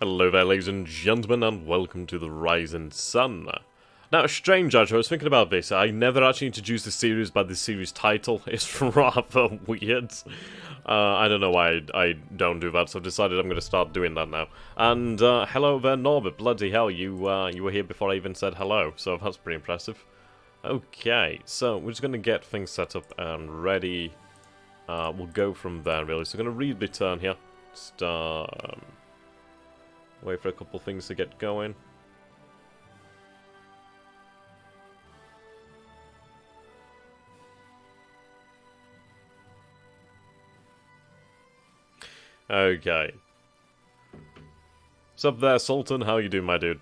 Hello there, ladies and gentlemen, and welcome to the Rising Sun. Now, strange, actually, I was thinking about this. I never actually introduced the series by the series title. It's rather weird. I don't know why I don't do that, so I've decided I'm going to start doing that now. And, hello there, Norbert. Bloody hell, you were here before I even said hello, so that's pretty impressive. Okay, so we're just going to get things set up and ready. We'll go from there, really. So I'm going to read the turn here. Just, wait for a couple things to get going. Okay. What's up there, Sultan? How you doing, my dude?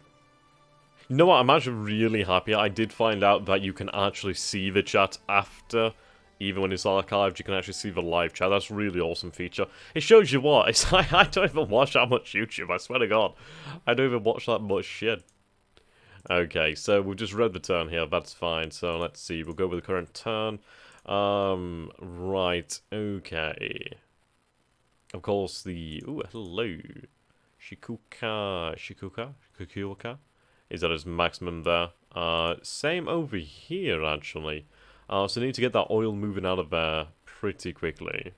You know what? I'm actually really happy. I did find out that you can actually see the chat after, even when it's archived, you can actually see the live chat. That's a really awesome feature. It shows you what? It's like, I don't even watch that much YouTube, I swear to God. I don't even watch that much shit. Okay, so we've just read the turn here, that's fine. So let's see, we'll go with the current turn. Right, okay. Of course, the... Ooh, hello. Shikuka? Is that his maximum there? Same over here, actually. So need to get that oil moving out of there pretty quickly.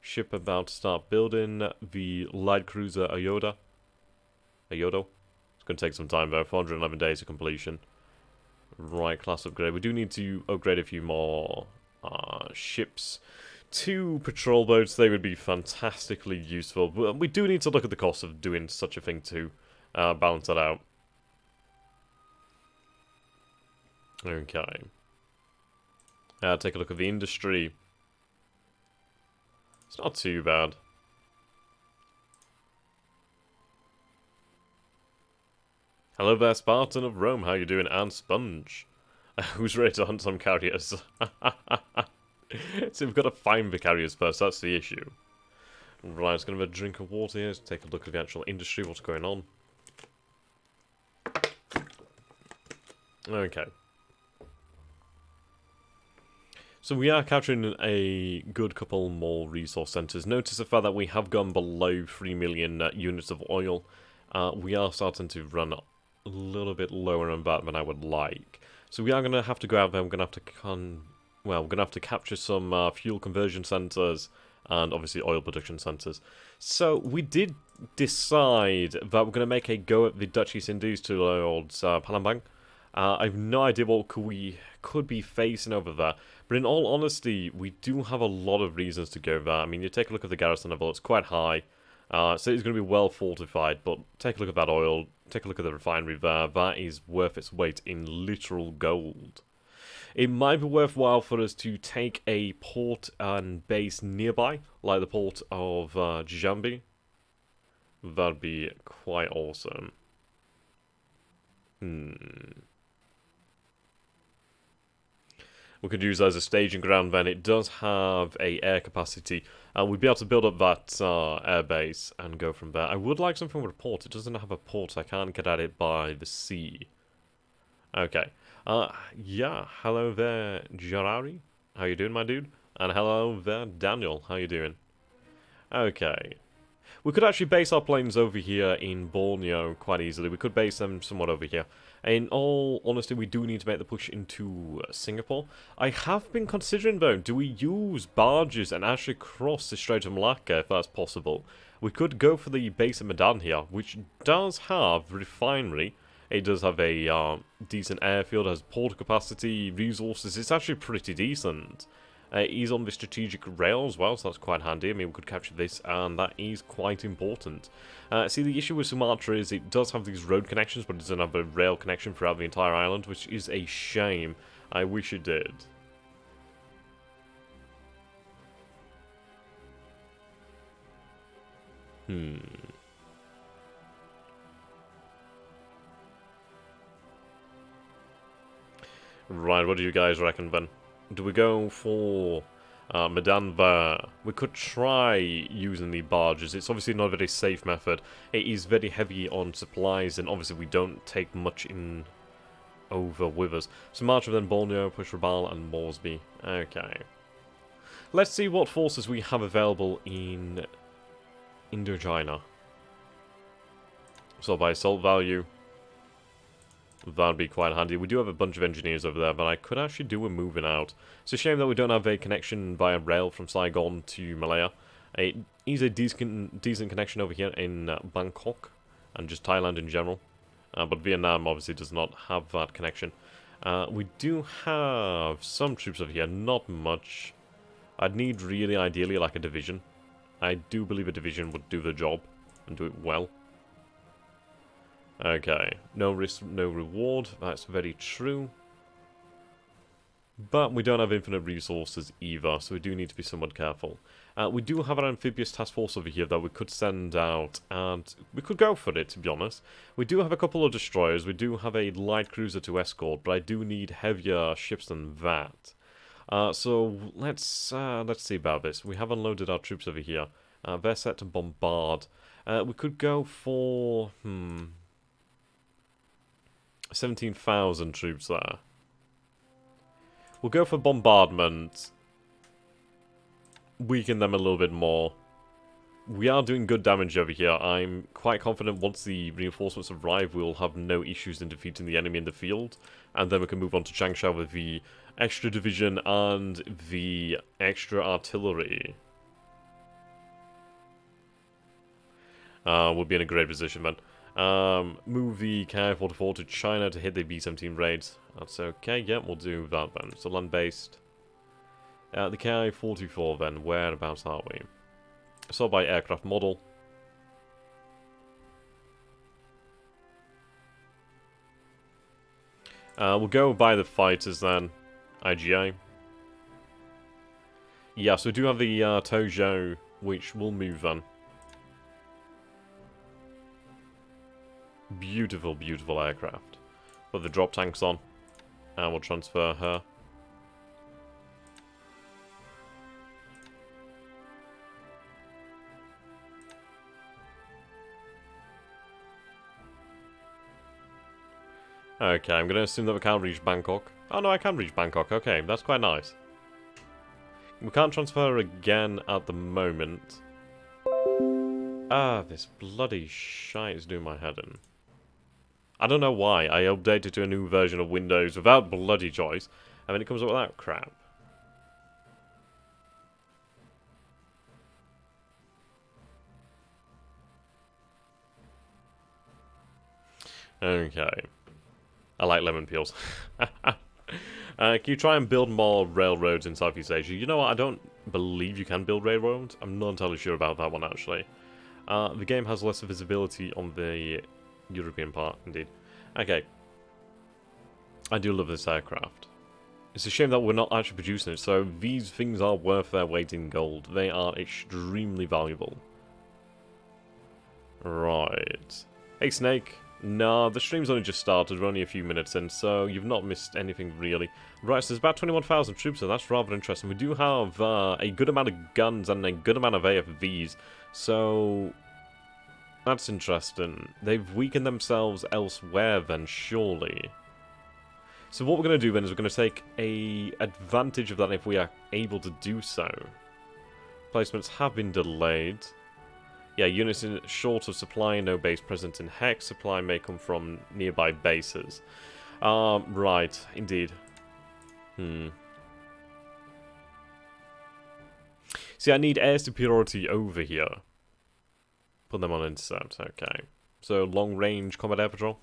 Ship about to start building. The light cruiser Ayodo. It's going to take some time though, 411 days to completion. Right, class upgrade. We do need to upgrade a few more ships. 2 patrol boats, they would be fantastically useful. But we do need to look at the cost of doing such a thing to balance that out. Okay. Take a look at the industry. It's not too bad. Hello there, Spartan of Rome. How you doing? And Sponge. Who's ready to hunt some carriers? So we've got to find the carriers first. That's the issue. Right, let's gonna have a drink of water here. Let's take a look at the actual industry. What's going on? Okay. So we are capturing a good couple more resource centres. Notice the fact that we have gone below 3 million units of oil. We are starting to run a little bit lower on that than I would like. So we are going to have to go out there. We're going to have to we're going to have to capture some fuel conversion centres and obviously oil production centres. So we did decide that we're going to make a go at the Dutch East Indies to old Palembang. I have no idea what we could be facing over there. But in all honesty, we do have a lot of reasons to go there. I mean, you take a look at the garrison level, it's quite high. So it's going to be well fortified, but take a look at that oil, take a look at the refinery there. That is worth its weight in literal gold. It might be worthwhile for us to take a port and base nearby, like the port of Djambi. That'd be quite awesome. We could use that as a staging ground then. It does have a air capacity. We'd be able to build up that air base and go from there. I would like something with a port. It doesn't have a port, so I can't get at it by the sea. Okay. Yeah, hello there, Jarari. How you doing, my dude? And hello there, Daniel. How you doing? Okay. We could actually base our planes over here in Borneo quite easily. We could base them somewhat over here. In all honesty, we do need to make the push into Singapore. I have been considering, though, do we use barges and actually cross the Strait of Malacca, if that's possible? We could go for the base of Medan here, which does have refinery. It does have a decent airfield, has port capacity, resources. It's actually pretty decent. It is on the strategic rail as well, so that's quite handy. I mean, we could capture this, and that is quite important. See, the issue with Sumatra is it does have these road connections, but it doesn't have a rail connection throughout the entire island, which is a shame. I wish it did. Right, what do you guys reckon then? Do we go for Medan there? We could try using the barges. It's obviously not a very safe method. It is very heavy on supplies, and obviously we don't take much in over with us. So March of then Borneo, push Rabaul, and Moresby. Okay. Let's see what forces we have available in Indochina. So by assault value, that'd be quite handy. We do have a bunch of engineers over there, but I could actually do a moving out. It's a shame that we don't have a connection via rail from Saigon to Malaya. It is a decent connection over here in Bangkok, and just Thailand in general. But Vietnam obviously does not have that connection. We do have some troops over here, not much. I'd need really, ideally, like a division. I do believe a division would do the job, and do it well. Okay, no risk, no reward, that's very true. But we don't have infinite resources either, so we do need to be somewhat careful. We do have an amphibious task force over here that we could send out, and we could go for it, to be honest. We do have a couple of destroyers, we do have a light cruiser to escort, but I do need heavier ships than that. So let's see about this. We have unloaded our troops over here. They're set to bombard. We could go for 17,000 troops there. We'll go for bombardment. Weaken them a little bit more. We are doing good damage over here. I'm quite confident once the reinforcements arrive, we'll have no issues in defeating the enemy in the field. And then we can move on to Changsha with the extra division and the extra artillery. We'll be in a great position, man. Move the Ki-44 to China to hit the B-17 raids. That's okay, yeah, we'll do that then. So land-based. The Ki-44 then, whereabouts are we? Sort by aircraft model. We'll go by the fighters then. IGA. Yeah, so we do have the Tojo, which will move then. Beautiful, beautiful aircraft. Put the drop tanks on, and we'll transfer her. Okay, I'm going to assume that we can't reach Bangkok. Oh no, I can reach Bangkok. Okay, that's quite nice. We can't transfer her again at the moment. Ah, this bloody shite is doing my head in. I don't know why. I updated to a new version of Windows without bloody choice, and then it comes up with that crap. Okay. I like lemon peels. Can you try and build more railroads in Southeast Asia? You know what? I don't believe you can build railroads. I'm not entirely sure about that one, actually. The game has less visibility on the European part, indeed. Okay. I do love this aircraft. It's a shame that we're not actually producing it, so these things are worth their weight in gold. They are extremely valuable. Right. Hey, Snake. Nah, the stream's only just started, we're only a few minutes in, so you've not missed anything really. Right, so there's about 21,000 troops, so that's rather interesting. We do have a good amount of guns and a good amount of AFVs, so that's interesting. They've weakened themselves elsewhere then, surely. So what we're going to do then is we're going to take advantage of that if we are able to do so. Placements have been delayed. Yeah, units in short of supply, no base present in Hex. Supply may come from nearby bases. Right, indeed. See, I need air superiority over here. Put them on intercept, okay. So, long-range combat air patrol.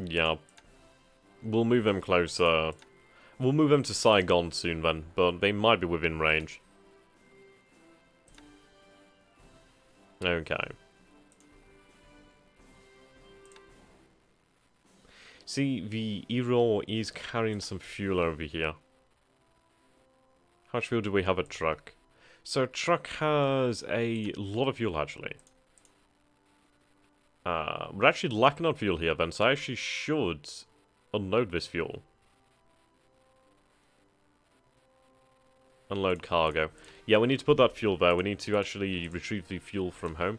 Yeah. We'll move them closer. We'll move them to Saigon soon then, but they might be within range. Okay. See, the Ero is carrying some fuel over here. How much fuel do we have a truck? So a truck has a lot of fuel actually. We're actually lacking on fuel here then, so I actually should unload this fuel. Unload cargo. Yeah, we need to put that fuel there. We need to actually retrieve the fuel from home.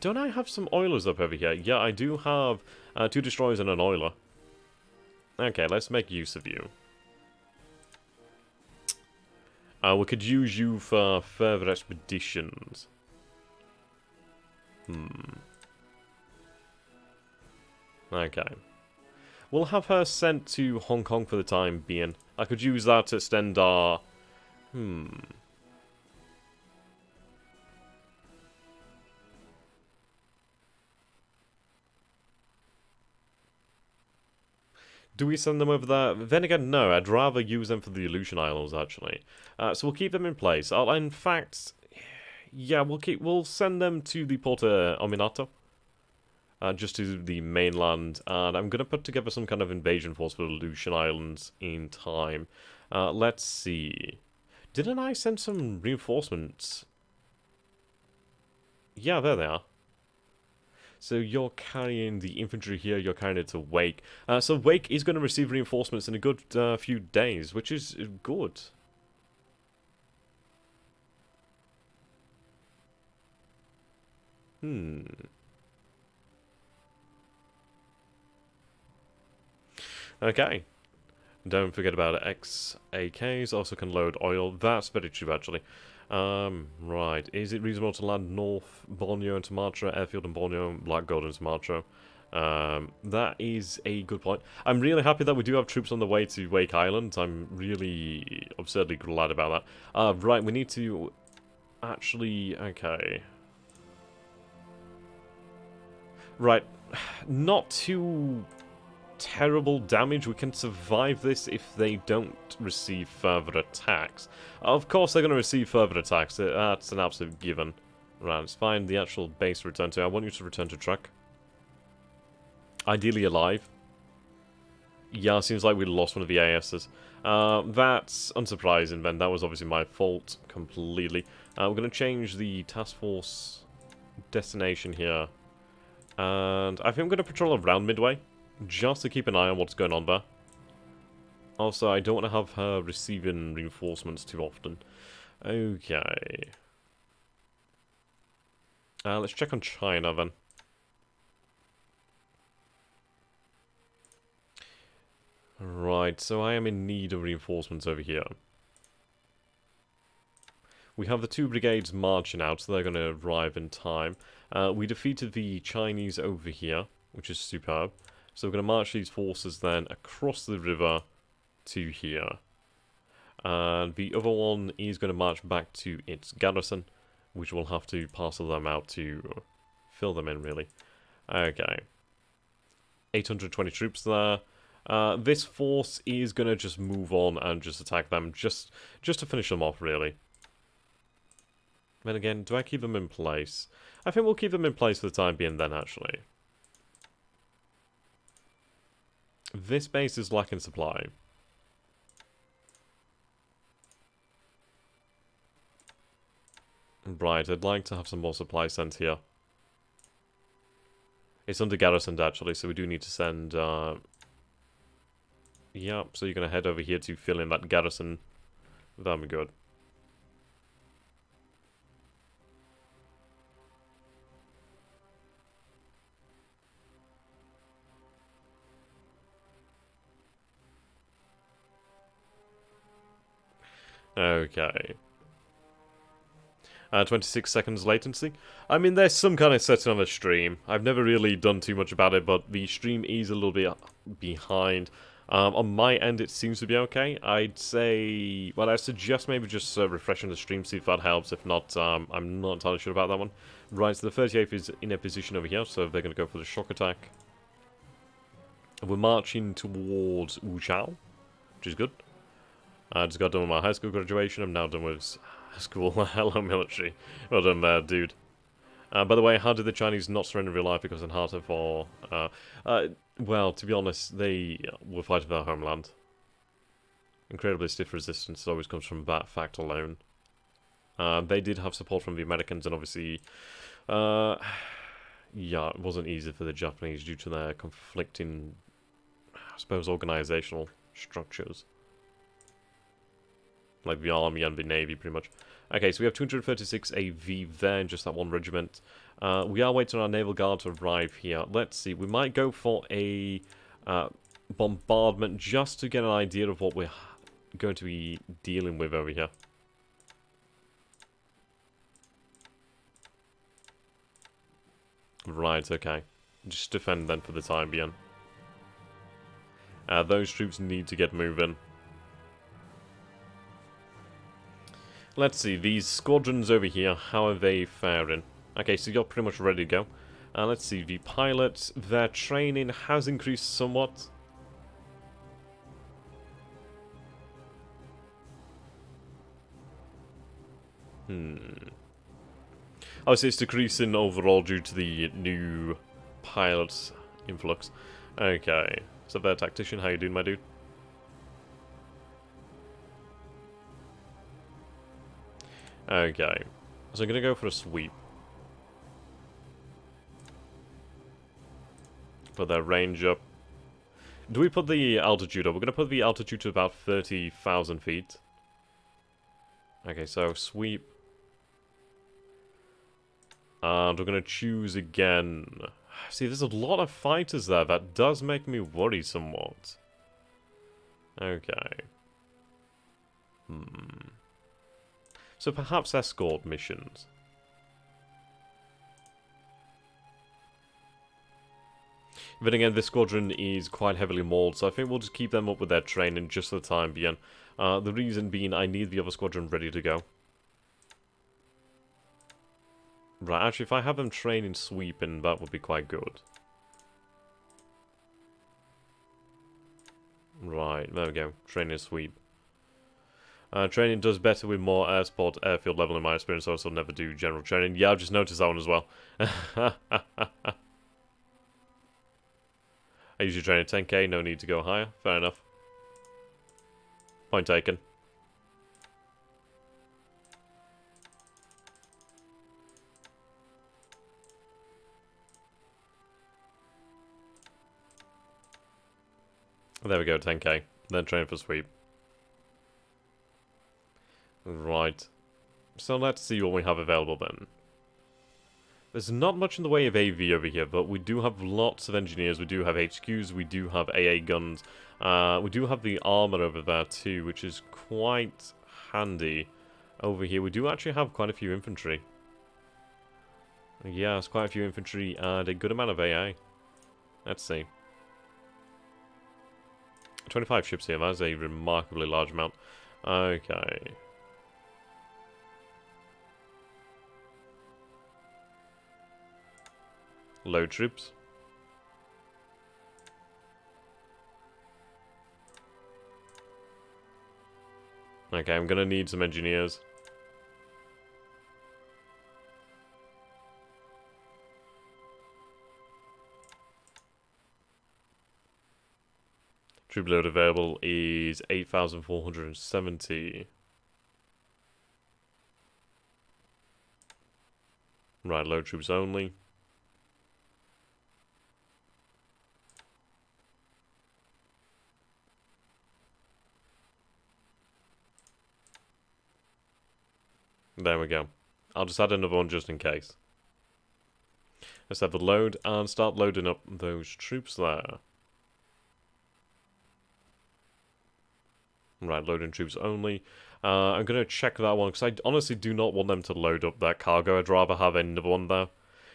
Don't I have some oilers up over here? Yeah, I do have 2 destroyers and an oiler. Okay, let's make use of you. We could use you for further expeditions. Okay. We'll have her sent to Hong Kong for the time being. I could use that to extend our... Do we send them over there? Then again, no. I'd rather use them for the Aleutian Islands, actually. So we'll keep them in place. In fact, yeah, we'll send them to the Port Ominato. Just to the mainland. And I'm going to put together some kind of invasion force for the Aleutian Islands in time. Let's see. Didn't I send some reinforcements? Yeah, there they are. So you're carrying the infantry here, you're carrying it to Wake. So Wake is going to receive reinforcements in a good few days, which is good. Okay. Don't forget about XAKs, also can load oil. That's very true, actually. Right. Is it reasonable to land North Borneo and Sumatra, Airfield and Borneo, Black Gold and Sumatra? That is a good point. I'm really happy that we do have troops on the way to Wake Island. I'm really absurdly glad about that. Right, we need to actually... Okay. Right. Not too terrible damage. We can survive this if they don't receive further attacks. Of course they're going to receive further attacks. That's an absolute given. Right, let's find the actual base to return to. I want you to return to truck. Ideally alive. Yeah, seems like we lost one of the ASs. That's unsurprising, then. That was obviously my fault completely. We're going to change the task force destination here. And I think I'm going to patrol around Midway, just to keep an eye on what's going on there. Also, I don't want to have her receiving reinforcements too often. Okay. Let's check on China, then. Right, so I am in need of reinforcements over here. We have the 2 brigades marching out, so they're going to arrive in time. We defeated the Chinese over here, which is superb. So we're going to march these forces then across the river to here. And the other one is going to march back to its garrison, which we'll have to parcel them out to fill them in, really. Okay. 820 troops there. This force is going to just move on and just attack them, just to finish them off, really. Then again, do I keep them in place? I think we'll keep them in place for the time being then, actually. This base is lacking supply. Right, I'd like to have some more supply sent here. It's under garrisoned, actually, so we do need to send... Yep, so you're going to head over here to fill in that garrison. That'll be good. Okay. 26 seconds latency. I mean, there's some kind of setting on the stream. I've never really done too much about it, but the stream is a little bit behind. On my end, it seems to be okay. I'd say... Well, I suggest maybe just refreshing the stream, see if that helps. If not, I'm not entirely sure about that one. Right, so the 38th is in a position over here, so they're going to go for the shock attack. We're marching towards Wuchao, which is good. I just got done with my high school graduation. I'm now done with school. Hello, military. Well done there, dude. By the way, how did the Chinese not surrender in real life? Because in Harta for... well, to be honest, they were fighting for their homeland. Incredibly stiff resistance always comes from that fact alone. They did have support from the Americans, and obviously... yeah, it wasn't easy for the Japanese due to their conflicting, I suppose, organizational structures. Like the army and the navy, pretty much. Okay, so we have 236 AV there in just that one regiment. We are waiting on our naval guard to arrive here. Let's see, we might go for a bombardment just to get an idea of what we're going to be dealing with over here. Right, okay. Just defend then for the time being. Those troops need to get moving. Let's see, these squadrons over here, how are they faring? Okay, so you're pretty much ready to go. Let's see, the pilots, their training has increased somewhat. Obviously, it's decreasing overall due to the new pilots influx. Okay, so their tactician, how you doing, my dude? Okay, so I'm gonna go for a sweep. Put their range up. Do we put the altitude up? We're gonna put the altitude to about 30,000 feet. Okay, so sweep. And we're going to choose again. See, there's a lot of fighters there. That does make me worry somewhat. Okay. So perhaps escort missions. Then again, this squadron is quite heavily mauled, so I think we'll just keep them up with their training just for the time being. The reason being, I need the other squadron ready to go. Right, actually, if I have them train in sweeping, that would be quite good. Right, there we go. Training sweep. Training does better with more air support, airfield level in my experience, so I'll never do general training. Yeah, I've just noticed that one as well. I usually train at 10k, no need to go higher. Fair enough. Point taken. There we go, 10k. Then train for sweep. Right. So let's see what we have available then. There's not much in the way of AV over here, but we do have lots of engineers, we do have HQs, we do have AA guns. We do have the armor over there too, which is quite handy. Over here, we do actually have quite a few infantry. Yeah, it's quite a few infantry and a good amount of AA. Let's see. 25 ships here, that's a remarkably large amount. Okay. Load troops. Okay, I'm gonna need some engineers. Troop load available is 8,470. Right, load troops only. There we go. I'll just add another one just in case. Let's have the load and start loading up those troops there. Right, loading troops only. I'm going to check that one, because I honestly do not want them to load up that cargo. I'd rather have another one there.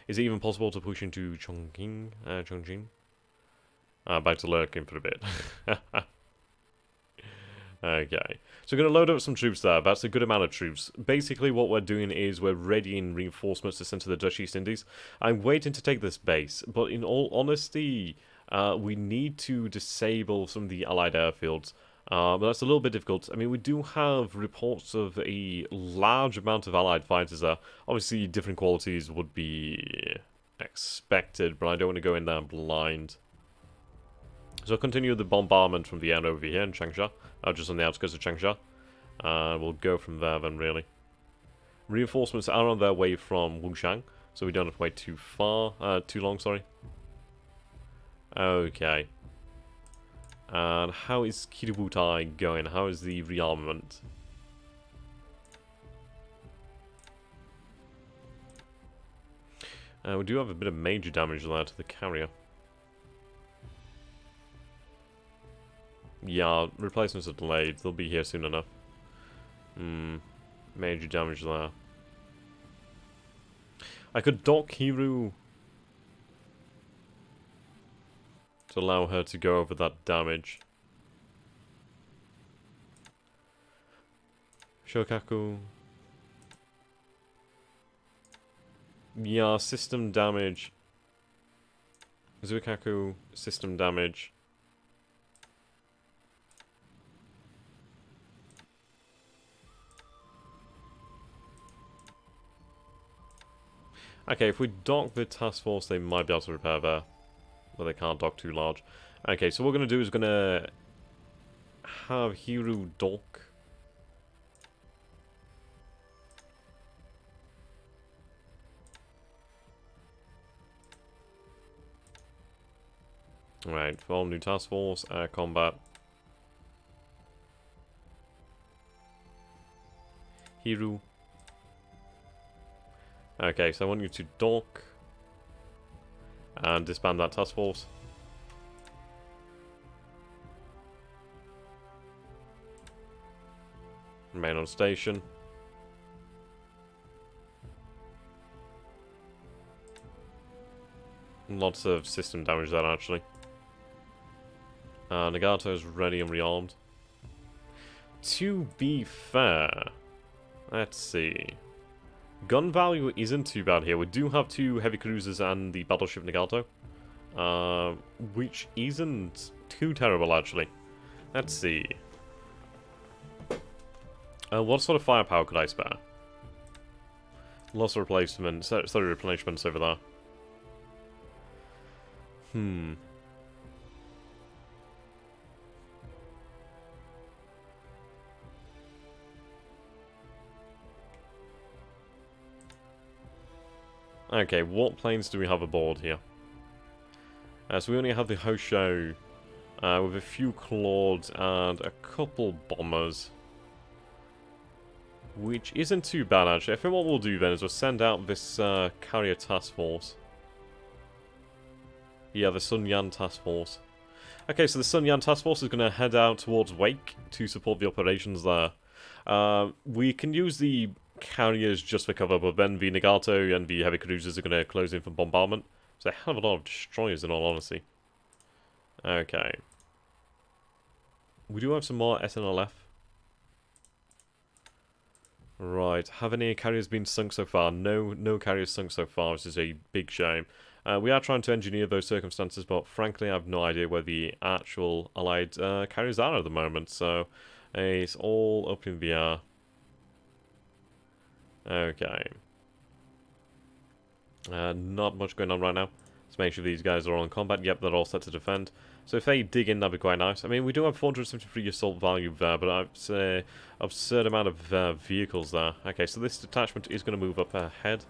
Is it even possible to push into Chongqing? Back to lurking for a bit. Okay. So we're going to load up some troops there. That's a good amount of troops. Basically, what we're doing is we're readying reinforcements to send to the Dutch East Indies. I'm waiting to take this base, but in all honesty, we need to disable some of the Allied airfields. But that's a little bit difficult. I mean, we do have reports of a large amount of Allied fighters there. Obviously, different qualities would be expected, but I don't want to go in there blind. So I'll continue the bombardment from the air over here in Changsha, just on the outskirts of Changsha. We'll go from there then, really. Reinforcements are on their way from Wushang, so we don't have to wait too long, sorry. Okay. And how is Kiributai going? How is the rearmament? We do have a bit of major damage there to the carrier. Yeah, replacements are delayed. They'll be here soon enough. Major damage there. I could dock Hiru to allow her to go over that damage. Shokaku. Yeah, system damage. Zuikaku, system damage. Okay, if we dock the task force, they might be able to repair there. But they can't dock too large. Okay, so what we're going to do is going to have Hiru dock. Right, for all new task force, air combat. Hiru. Okay, so I want you to dock and disband that task force. Remain on station. Lots of system damage there, actually. Nagato's ready and rearmed. To be fair, let's see. Gun value isn't too bad here. We do have 2 heavy cruisers and the battleship Nagato. Which isn't too terrible, actually. Let's see. What sort of firepower could I spare? Lots of replacements. Sorry, replenishments over there. Okay, what planes do we have aboard here? So we only have the Hosho with a few Claudes and a couple bombers. Which isn't too bad, actually. I think what we'll do then is we'll send out this carrier task force. Yeah, the Sun Yan task force. Okay, so the Sun Yan task force is going to head out towards Wake to support the operations there. We can use the carriers just for cover, but then the Nagato and the heavy cruisers are going to close in for bombardment. So they have a lot of destroyers, in all honesty. Okay. We do have some more SNLF. Right. Have any carriers been sunk so far? No carriers sunk so far, which is a big shame. We are trying to engineer those circumstances, but frankly I have no idea where the actual Allied carriers are at the moment, so it's all up in the air. Okay. Not much going on right now. Let's make sure these guys are all in combat. Yep, they're all set to defend. So if they dig in, that'd be quite nice. I mean, we do have 473 assault value there, but I'd say absurd amount of vehicles there. Okay, so this detachment is going to move up ahead.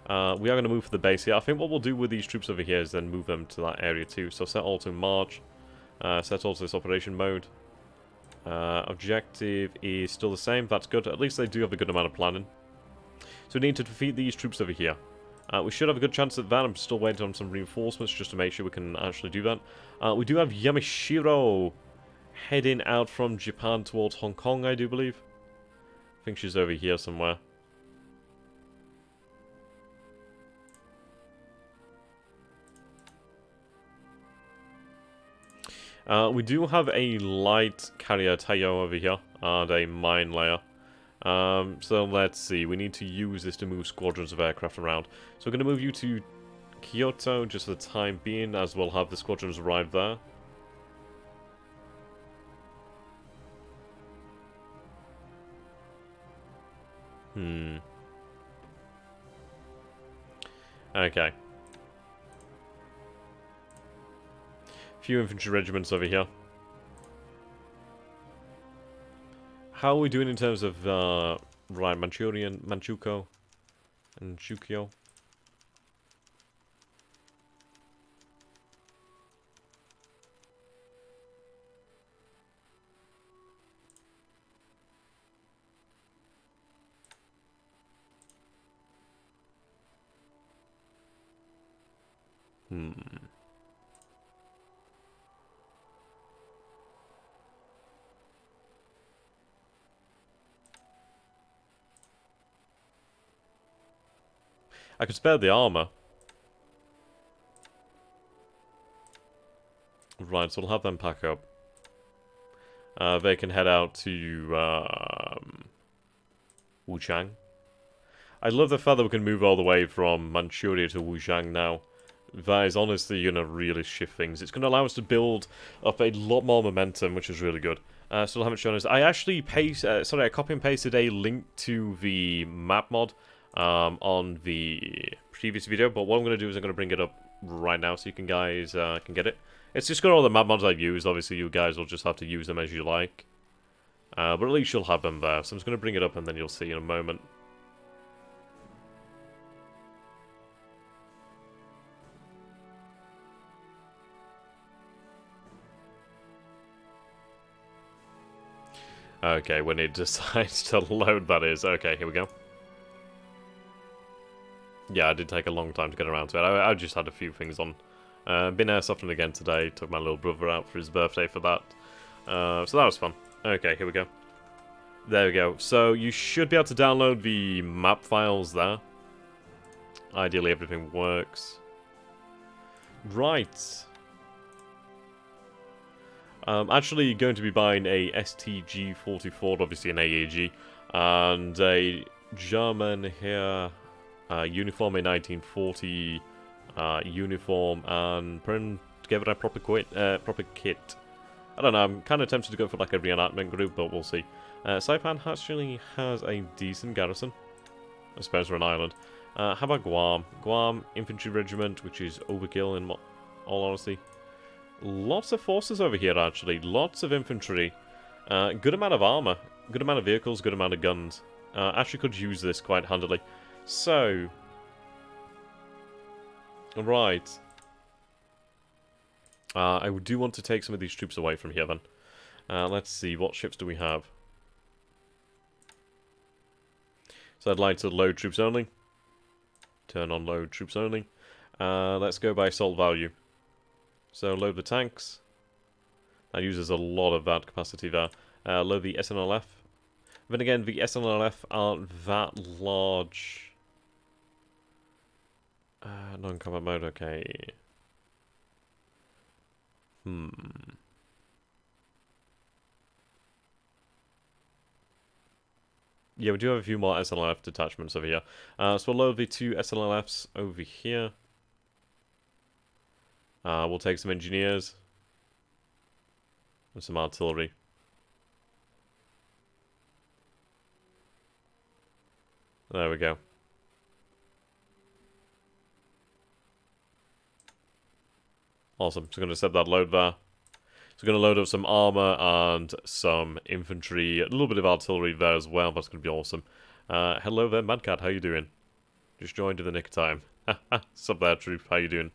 We are going to move for the base here. I think what we'll do with these troops over here is then move them to that area too. So set all to march. Set all to this operation mode. Objective is still the same. That's good. At least they do have a good amount of planning. So we need to defeat these troops over here. We should have a good chance at that. I'm still waiting on some reinforcements just to make sure we can actually do that. We do have Yamashiro heading out from Japan towards Hong Kong, I do believe. I think she's over here somewhere. We do have a light carrier Taiyo over here and a mine layer. So let's see, we need to use this to move squadrons of aircraft around. So we're going to move you to Kyoto just for the time being, as we'll have the squadrons arrive there. Okay. Few infantry regiments over here. How are we doing in terms of, right, Manchukuo, and Shukyo? I could spare the armor. Right, so we'll have them pack up. They can head out to Wuchang. I love the fact that we can move all the way from Manchuria to Wuchang now. That is honestly going to really shift things. It's going to allow us to build up a lot more momentum, which is really good. Still haven't shown us. I actually I copy and pasted a link to the map mod on the previous video. But what I'm going to do is I'm going to bring it up right now so you guys can get it. It's just got all the map mods I've used. Obviously, you guys will just have to use them as you like. But at least you'll have them there. So I'm just going to bring it up and then you'll see in a moment. Okay, when it decides to load, that is. Okay, here we go. Yeah, it did take a long time to get around to it. I just had a few things on. Been airsofting again today. Took my little brother out for his birthday for that. So that was fun. Okay, here we go. There we go. So you should be able to download the map files there. Ideally, everything works. Right. Actually going to be buying a STG-44, obviously an AAG, and a German here uniform, a 1940 uniform, and putting together a proper kit. I don't know, I'm kind of tempted to go for like a reenactment group, but we'll see. Saipan actually has a decent garrison. I suppose we're an island. How about Guam? Guam Infantry Regiment, which is overkill in all honesty. Lots of forces over here, actually. Lots of infantry. Good amount of armor. Good amount of vehicles. Good amount of guns. Actually could use this quite handily. So. Right. I do want to take some of these troops away from here, then. Let's see. What ships do we have? So I'd like to load troops only. Turn on load troops only. Let's go by assault value. So load the tanks. That uses a lot of that capacity there. Load the SNLF. Then again, the SNLF aren't that large. Non-combat mode, okay. Yeah, we do have a few more SNLF detachments over here. So we'll load the 2 SNLFs over here. We'll take some engineers. And some artillery. There we go. Awesome. So I'm going to set that load there. So we're going to load up some armor and some infantry. A little bit of artillery there as well. That's going to be awesome. Hello there, Madcat. How you doing? Just joined in the nick of time. What's up there, troop? How you doing?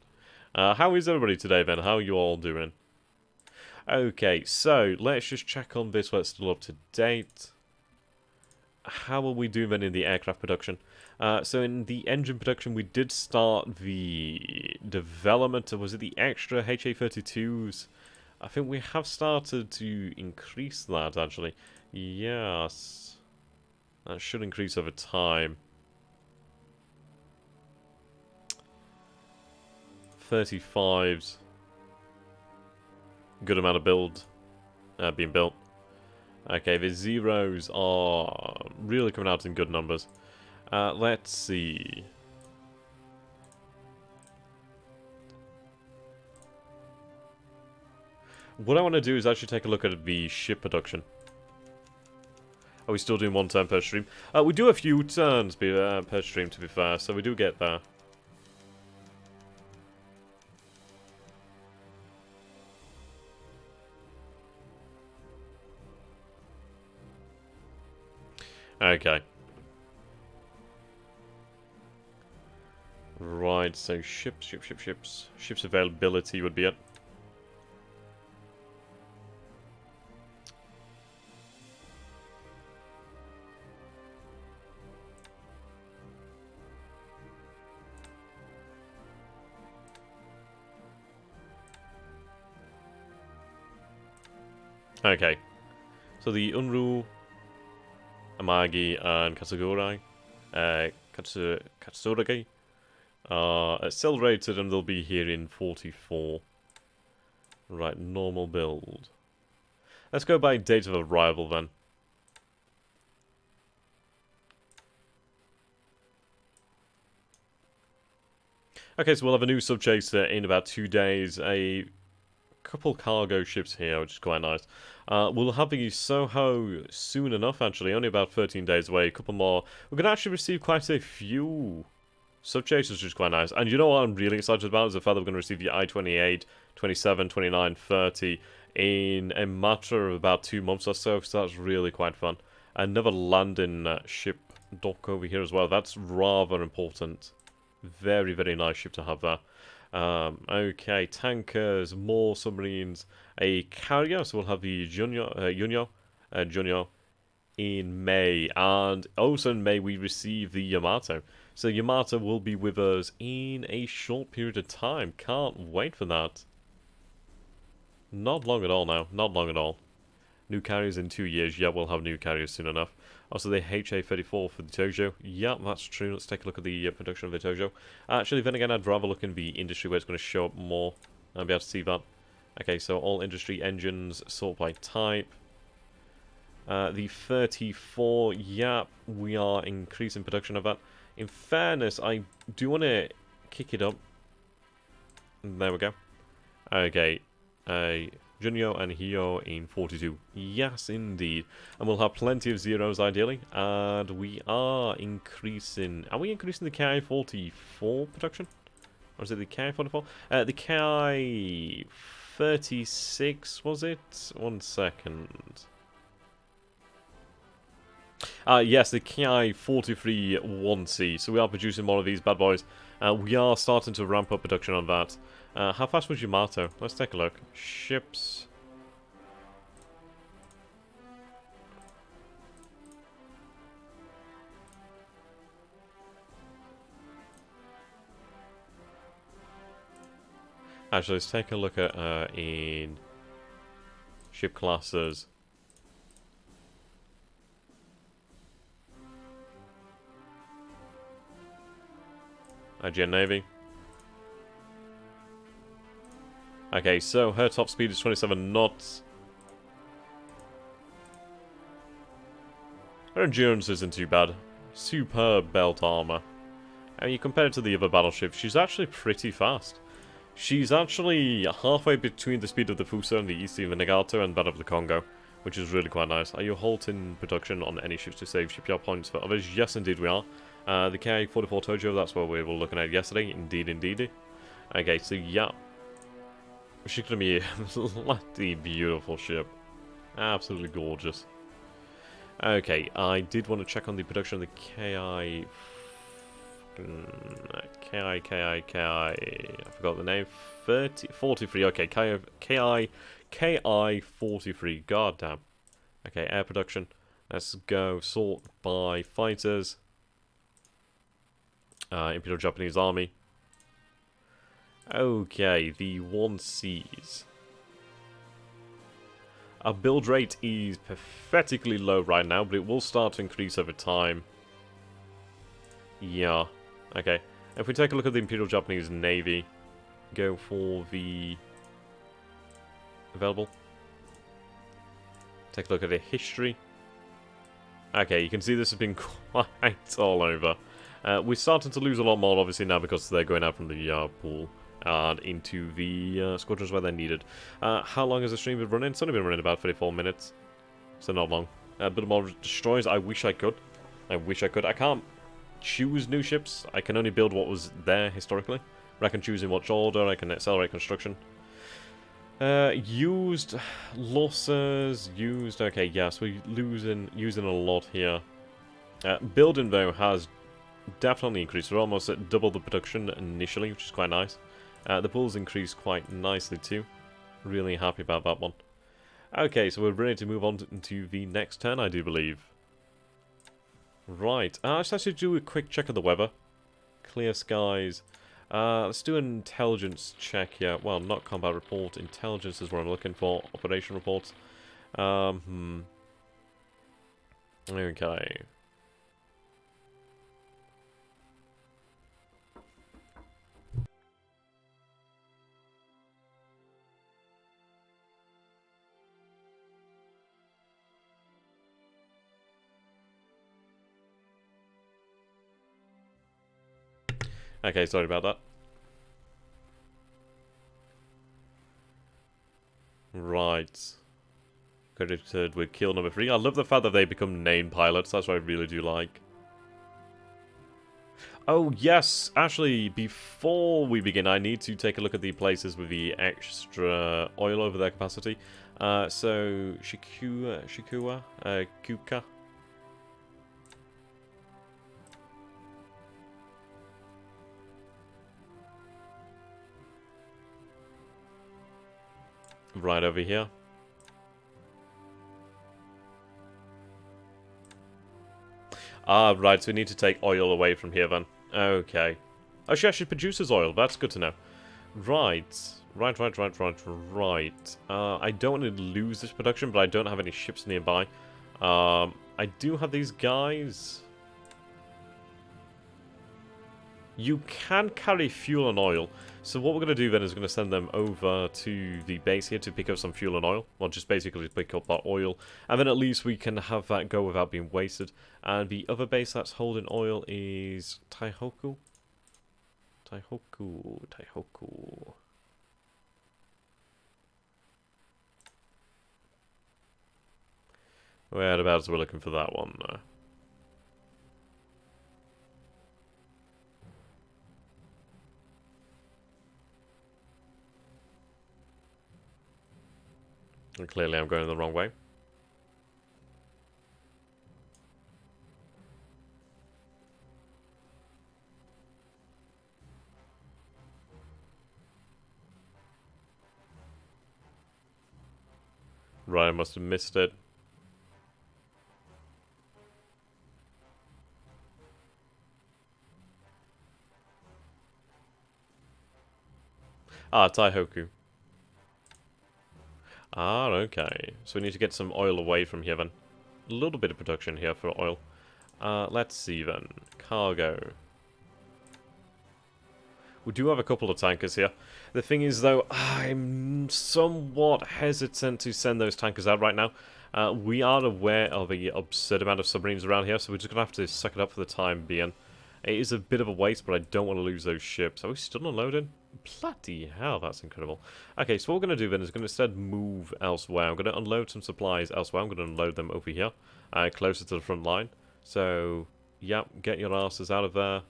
How is everybody today, then? How are you all doing? Okay, so let's just check on this where it's still up to date. How are we doing then in the aircraft production? So in the engine production, we did start the development, or was it the extra HA-32s? I think we have started to increase that, actually. Yes. That should increase over time. 35s. Good amount of build being built. Okay, the zeros are really coming out in good numbers. Let's see. What I want to do is actually take a look at the ship production. Are we still doing 1 turn per stream? We do a few turns per stream, to be fair, so we do get there. Okay. Right, so ships. Ships availability would be it. Okay. So the Unru, Amagi, and Katsugurai. Katsuragi. accelerated, and they'll be here in 44. Right, normal build. Let's go by date of arrival then. Okay, so we'll have a new sub-chaser in about 2 days. A couple cargo ships here, which is quite nice. We'll have the Soho soon enough, actually. Only about 13 days away. A couple more. We're going to actually receive quite a few sub-chasers, which is quite nice. And you know what I'm really excited about is the fact that we're going to receive the I-28, 27, 29, 30 in a matter of about 2 months or so. So that's really quite fun. Another landing ship dock over here as well. That's rather important. Very, very nice ship to have there. Okay, tankers, more submarines, a carrier. So we'll have the Junior in May, and also in May we receive the Yamato. So Yamato will be with us in a short period of time. Can't wait for that. Not long at all now. Not long at all. New carriers in 2 years. Yeah, we'll have new carriers soon enough. Also, the HA-34 for the Tojo. Yeah, that's true. Let's take a look at the production of the Tojo. Actually, then again, I'd rather look in the industry where it's going to show up more. I'll be able to see that. Okay, so all industry engines, sort by type. The 34, yeah, we are increasing production of that. In fairness, I do want to kick it up. There we go. Okay, Junyo and Hyo in 42. Yes, indeed. And we'll have plenty of zeros, ideally. And we are increasing... Are we increasing the KI-44 production? Or is it the KI-44? The KI-36, was it? 1 second. Yes, the KI-43 1C. So we are producing more of these bad boys. We are starting to ramp up production on that. How fast was Yamato? Let's take a look. Ships. Actually, let's take a look at in ship classes. IGN Navy. Okay, so her top speed is 27 knots. Her endurance isn't too bad. Superb belt armor. And you compare it to the other battleships, she's actually pretty fast. She's actually halfway between the speed of the Fuso and the East of the Nagato and that of the Congo, which is really quite nice. Are you halting production on any ships to save shipyard points for others? Yes, indeed we are. The K-44 Tojo, that's what we were looking at yesterday. Indeed, indeed. Okay, so yeah. She's going to be a bloody beautiful ship. Absolutely gorgeous. Okay, I did want to check on the production of the KI... I forgot the name. 43. Okay, KI-43. God damn. Okay, air production. Let's go sort by fighters. Imperial Japanese Army. Okay, the 1Cs. Our build rate is pathetically low right now, but it will start to increase over time. Yeah. Okay. If we take a look at the Imperial Japanese Navy, go for the available. Take a look at the history. Okay, you can see this has been quite all over. We're starting to lose a lot more, obviously, now because they're going out from the pool and into the squadrons where they're needed. How long has the stream been running? It's only been running about 34 minutes, so not long. A bit more destroyers. I wish I could. I wish I could. I can't choose new ships. I can only build what was there historically. But I can choose in which order. I can accelerate construction. Used losses. Used. Okay, yes, we're using a lot here. Building though has definitely increased. We're almost at double the production initially, which is quite nice. The pools increased quite nicely too. Really happy about that one. Okay, so we're ready to move on to the next turn, I do believe. Right, let's actually do a quick check of the weather. Clear skies. Let's do an intelligence check here. Well, not combat report. Intelligence is what I'm looking for. Operation reports. Okay. Okay, sorry about that. Right. Credited with kill number 3. I love the fact that they become named pilots. That's what I really do like. Oh, yes. Actually, before we begin, I need to take a look at the places with the extra oil over their capacity. So, Kuka. Right over here. Ah, right, so we need to take oil away from here then. Okay. Oh, she actually produces oil. That's good to know. Right. Right. I don't want to lose this production, but I don't have any ships nearby. I do have these guys. You can carry fuel and oil. So what we're going to do then is we're going to send them over to the base here to pick up some fuel and oil. Well, just basically pick up that oil. And then at least we can have that go without being wasted. And the other base that's holding oil is Taihoku. Taihoku. Whereabouts we're looking for that one? And clearly I'm going the wrong way. Right, I must have missed it. Ah, Taihoku. Ah, okay. So we need to get some oil away from here then. A little bit of production here for oil. Let's see then. Cargo. We do have a couple of tankers here. The thing is, though, I'm somewhat hesitant to send those tankers out right now. We are aware of an absurd amount of submarines around here, so we're just going to have to suck it up for the time being. It is a bit of a waste, but I don't want to lose those ships. Are we still unloading? Bloody hell, that's incredible. Okay, so what we're going to do then is going to instead move elsewhere. I'm going to unload some supplies elsewhere. I'm going to unload them over here, closer to the front line. So, yeah, get your asses out of there.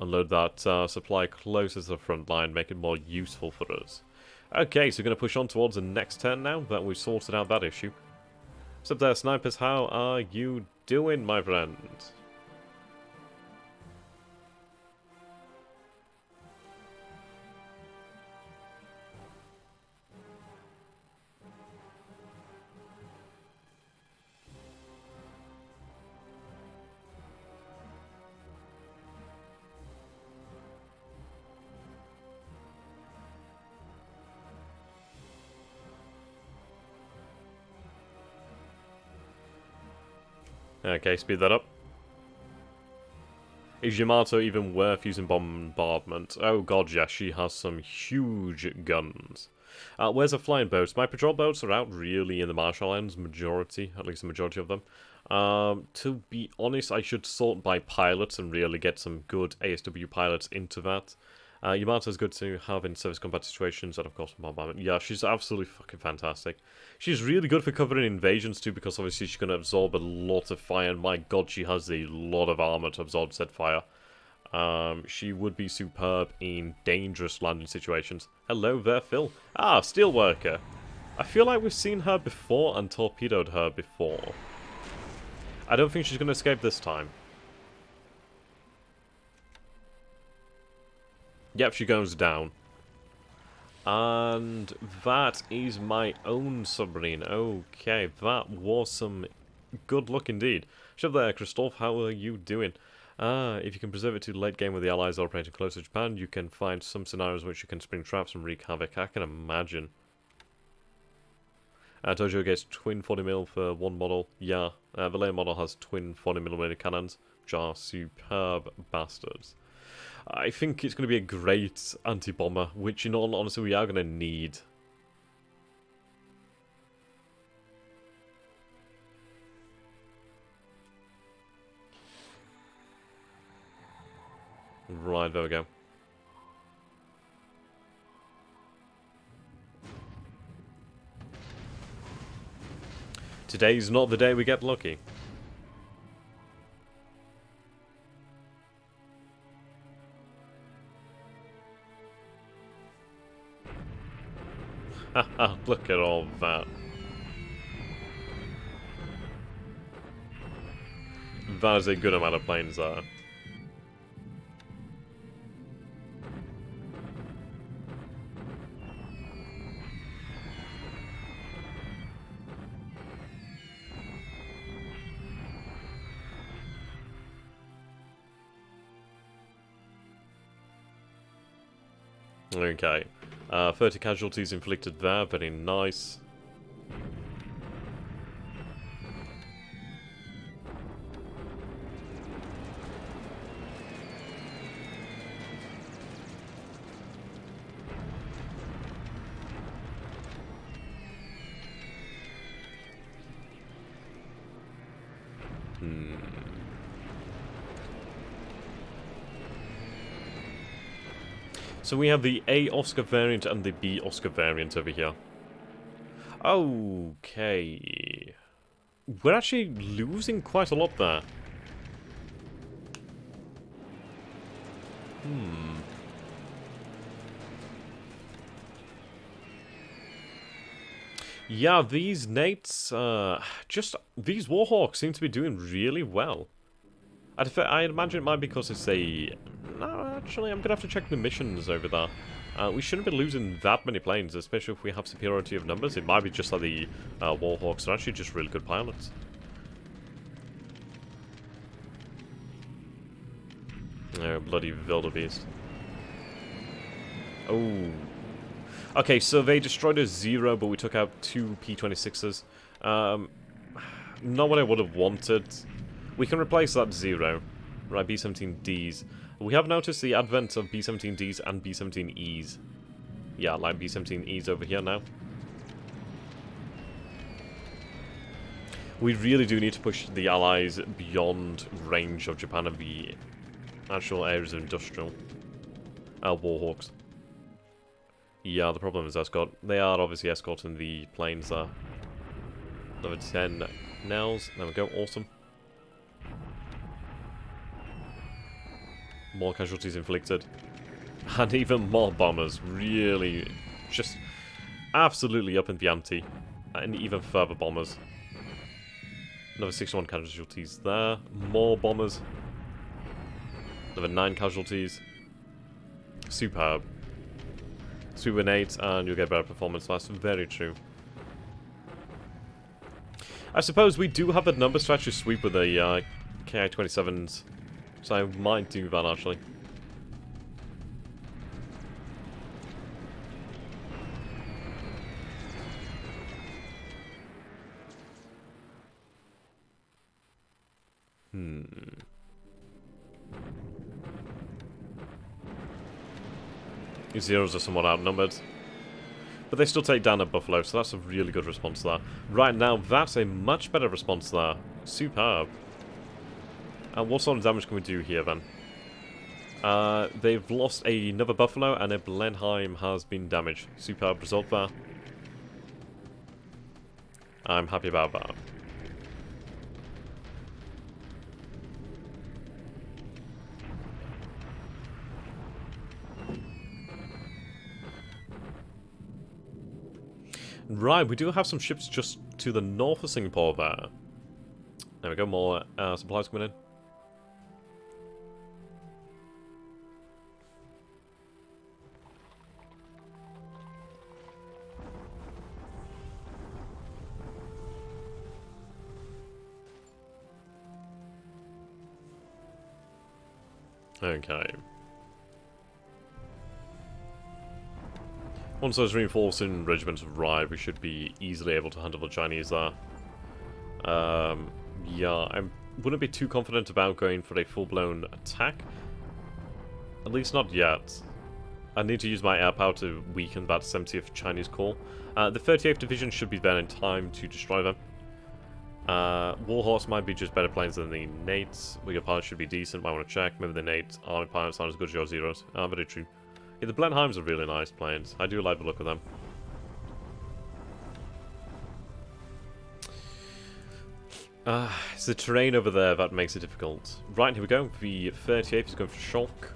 Unload that supply closer to the front line, make it more useful for us. Okay, so we're going to push on towards the next turn now that we've sorted out that issue. What's up there, snipers? How are you doing, my friend? Okay, speed that up. Is Yamato even worth using bombardment? Oh god, yes, she has some huge guns. Where's the flying boats? My patrol boats are out really in the Marshall Islands, at least the majority of them. To be honest, I should sort by pilots and really get some good ASW pilots into that. Yamato's good to have in service combat situations, and of course bombardment. Yeah, she's absolutely fucking fantastic. She's really good for covering invasions too, because obviously she's going to absorb a lot of fire, and my god, she has a lot of armor to absorb said fire. She would be superb in dangerous landing situations. Hello there, Phil. Ah, Steelworker. I feel like we've seen her before and torpedoed her before. I don't think she's going to escape this time. Yep, she goes down. And that is my own submarine. Okay, that was some good luck indeed. Shove there, Christoph, how are you doing? If you can preserve it to late game with the Allies operating close to Japan, you can find some scenarios in which you can spring traps and wreak havoc. I can imagine. Tojo gets twin 40mm for one model. Yeah, the later model has twin 40mm cannons, which are superb bastards. I think it's going to be a great anti-bomber, which in all honesty we are going to need. Right, there we go. Today's not the day we get lucky. Haha, look at all that. That is a good amount of planes there. Okay. 30 casualties inflicted there, very nice. So we have the A Oscar variant and the B Oscar variant over here. Okay. We're actually losing quite a lot there. Yeah, these Nates, these Warhawks seem to be doing really well. I imagine it might be because it's a... No, actually, I'm going to have to check the missions over there. We shouldn't be losing that many planes, especially if we have superiority of numbers. It might be just like the Warhawks are actually just really good pilots. Oh, bloody wildebeest. Oh. Okay, so they destroyed a 0, but we took out 2 P-26s. Not what I would have wanted. We can replace that 0. Right, B-17Ds. We have noticed the advent of B-17Ds and B-17Es. Yeah, like B-17Es over here now. We really do need to push the Allies beyond range of Japan and the actual areas of industrial Warhawks. Yeah, the problem is escort. They are obviously escorting the planes there. Another 10 nails. There we go, awesome. More casualties inflicted. And even more bombers. Really, just absolutely up in the ante. And even further bombers. Another 61 casualties there. More bombers. Another 9 casualties. Superb. Sweep with 8 and you'll get better performance. That's very true. I suppose we do have the numbers to actually sweep with the Ki-27s. So I might do that actually. These Zeros are somewhat outnumbered. But they still take down a Buffalo, so that's a really good response there. Right now, that's a much better response there. Superb. And what sort of damage can we do here, then? They've lost another Buffalo, and a Blenheim has been damaged. Superb result there. I'm happy about that. Right, we do have some ships just to the north of Singapore there. There we go, more supplies coming in. Okay. Once those reinforcing regiments arrive, we should be easily able to handle the Chinese there. Yeah, I wouldn't be too confident about going for a full-blown attack. At least not yet. I need to use my air power to weaken that 70th Chinese Corps. The 38th Division should be there in time to destroy them. Warhorse might be just better planes than the Nates. Your pilots should be decent, might want to check. Maybe the Nates army pilots aren't as good as your Zeros. Very true. Yeah, the Blenheims are really nice planes. I do like the look of them. It's the terrain over there that makes it difficult. Right, here we go. The 38th is going for shock.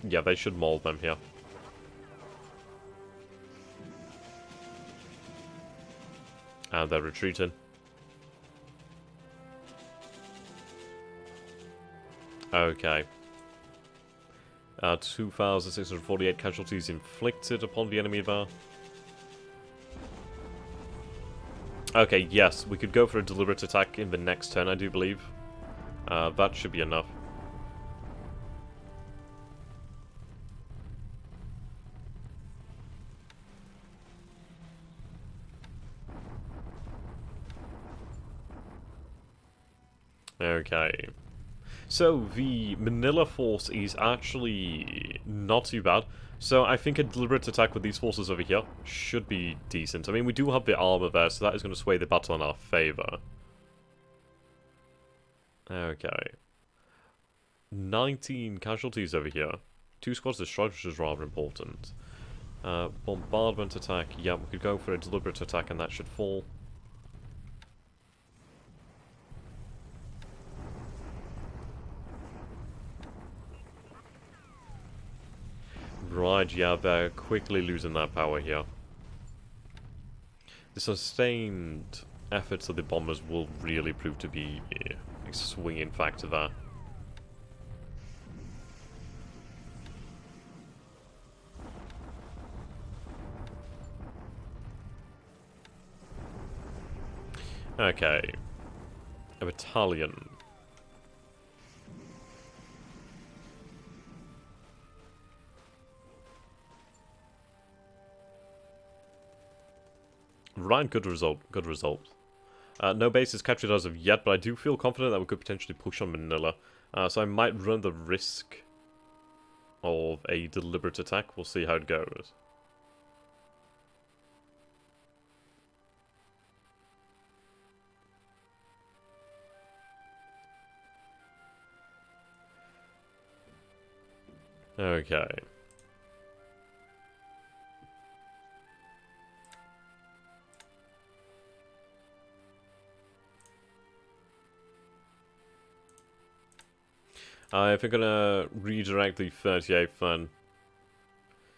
Yeah, they should maul them here. And they're retreating. Okay. 2,648 casualties inflicted upon the enemy there. Okay, yes, we could go for a deliberate attack in the next turn, I do believe. That should be enough. Okay. So, the Manila force is actually not too bad. So, I think a deliberate attack with these forces over here should be decent. I mean, we do have the armor there, so that is going to sway the battle in our favor. Okay. 19 casualties over here. 2 squads destroyed, which is rather important. Bombardment attack. Yeah, we could go for a deliberate attack and that should fall. Right, yeah, they're quickly losing that power here. The sustained efforts of the bombers will really prove to be a swinging factor there. Okay. A battalion. Right, good result, good result. No base is captured as of yet, but I do feel confident that we could potentially push on Manila. So I might run the risk of a deliberate attack. We'll see how it goes. Okay. If we're gonna redirect the 38th then...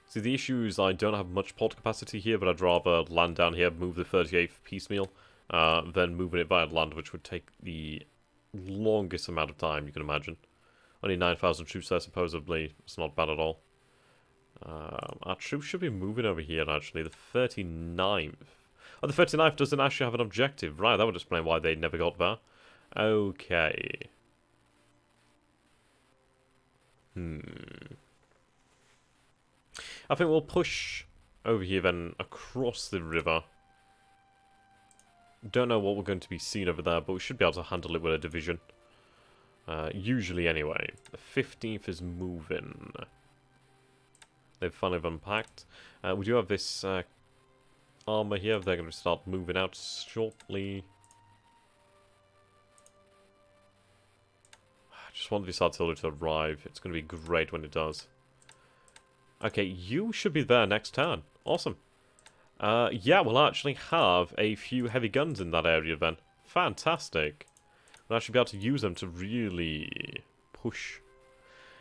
See, the issue is I don't have much port capacity here, but I'd rather land down here, move the 38th piecemeal, then moving it via land, which would take the longest amount of time, you can imagine. Only 9,000 troops there, supposedly. It's not bad at all. Our troops should be moving over here, actually. The 39th. Oh, the 39th doesn't actually have an objective. Right, that would explain why they never got there. Okay. I think we'll push over here then across the river. Don't know what we're going to be seeing over there, but we should be able to handle it with a division. Usually anyway. The 15th is moving. They've finally unpacked. We do have this armor here. They're going to start moving out shortly. I just want this artillery to arrive. It's going to be great when it does. Okay, you should be there next turn. Awesome. Yeah, we'll actually have a few heavy guns in that area then. Fantastic. We'll actually be able to use them to really push.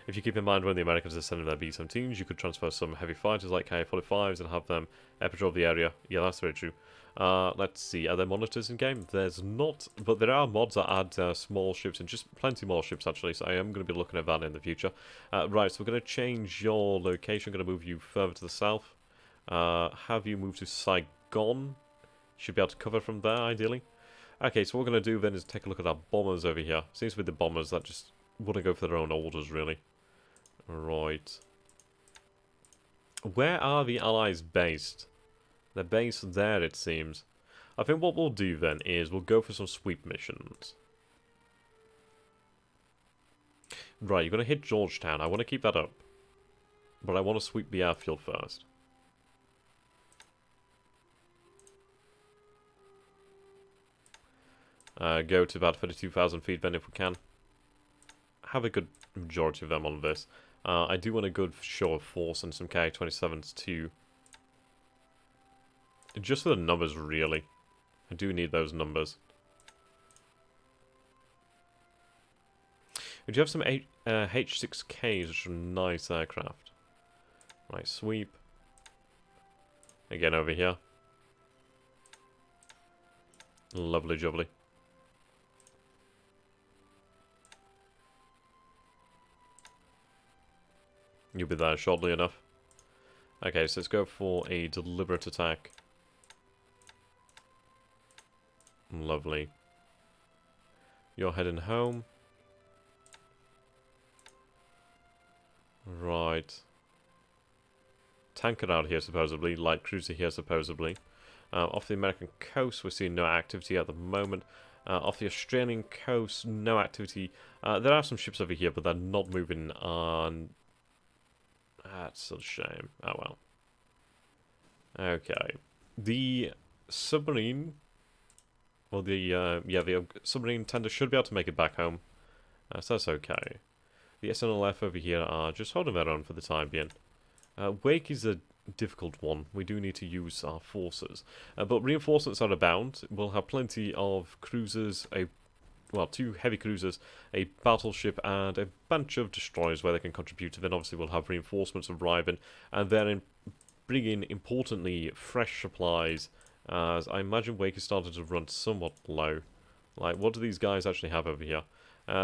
If you keep in mind when the Americans are sending their B-17s, you could transfer some heavy fighters like Ka-45s and have them patrol the area. Yeah, that's very true. Let's see, are there monitors in game? There's not, but there are mods that add small ships and just plenty more ships actually, so I am going to be looking at that in the future. Right, so we're going to change your location. I'm going to move you further to the south. Have you move to Saigon? Should be able to cover from there, ideally. Okay, so what we're going to do then is take a look at our bombers over here. Seems with the bombers that just wouldn't go for their own orders, really. Right. Where are the Allies based? They're based there, it seems. I think what we'll do then is we'll go for some sweep missions. Right, you're going to hit Georgetown. I want to keep that up. But I want to sweep the airfield first. Go to about 32,000 feet then if we can. Have a good majority of them on this. I do want a good show of force and some K-27s too. Just for the numbers, really. I do need those numbers. We do have some H-6Ks, which are nice aircraft. Right, sweep. Again over here. Lovely jubbly. You'll be there shortly enough. Okay, so let's go for a deliberate attack. Lovely. You're heading home. Right. Tanker out here, supposedly. Light cruiser here, supposedly. Off the American coast, we're seeing no activity at the moment. Off the Australian coast, no activity. There are some ships over here, but they're not moving on. That's a shame. Oh well. Okay. The submarine... Well, the submarine tender should be able to make it back home. So that's okay. The SNLF over here are just holding their own for the time being. Wake is a difficult one. We do need to use our forces. But reinforcements are abound. We'll have plenty of cruisers, well, 2 heavy cruisers, a battleship, and a bunch of destroyers where they can contribute. Then obviously we'll have reinforcements arriving, and then bring in, importantly, fresh supplies, as I imagine Wake is starting to run somewhat low. Like, what do these guys actually have over here?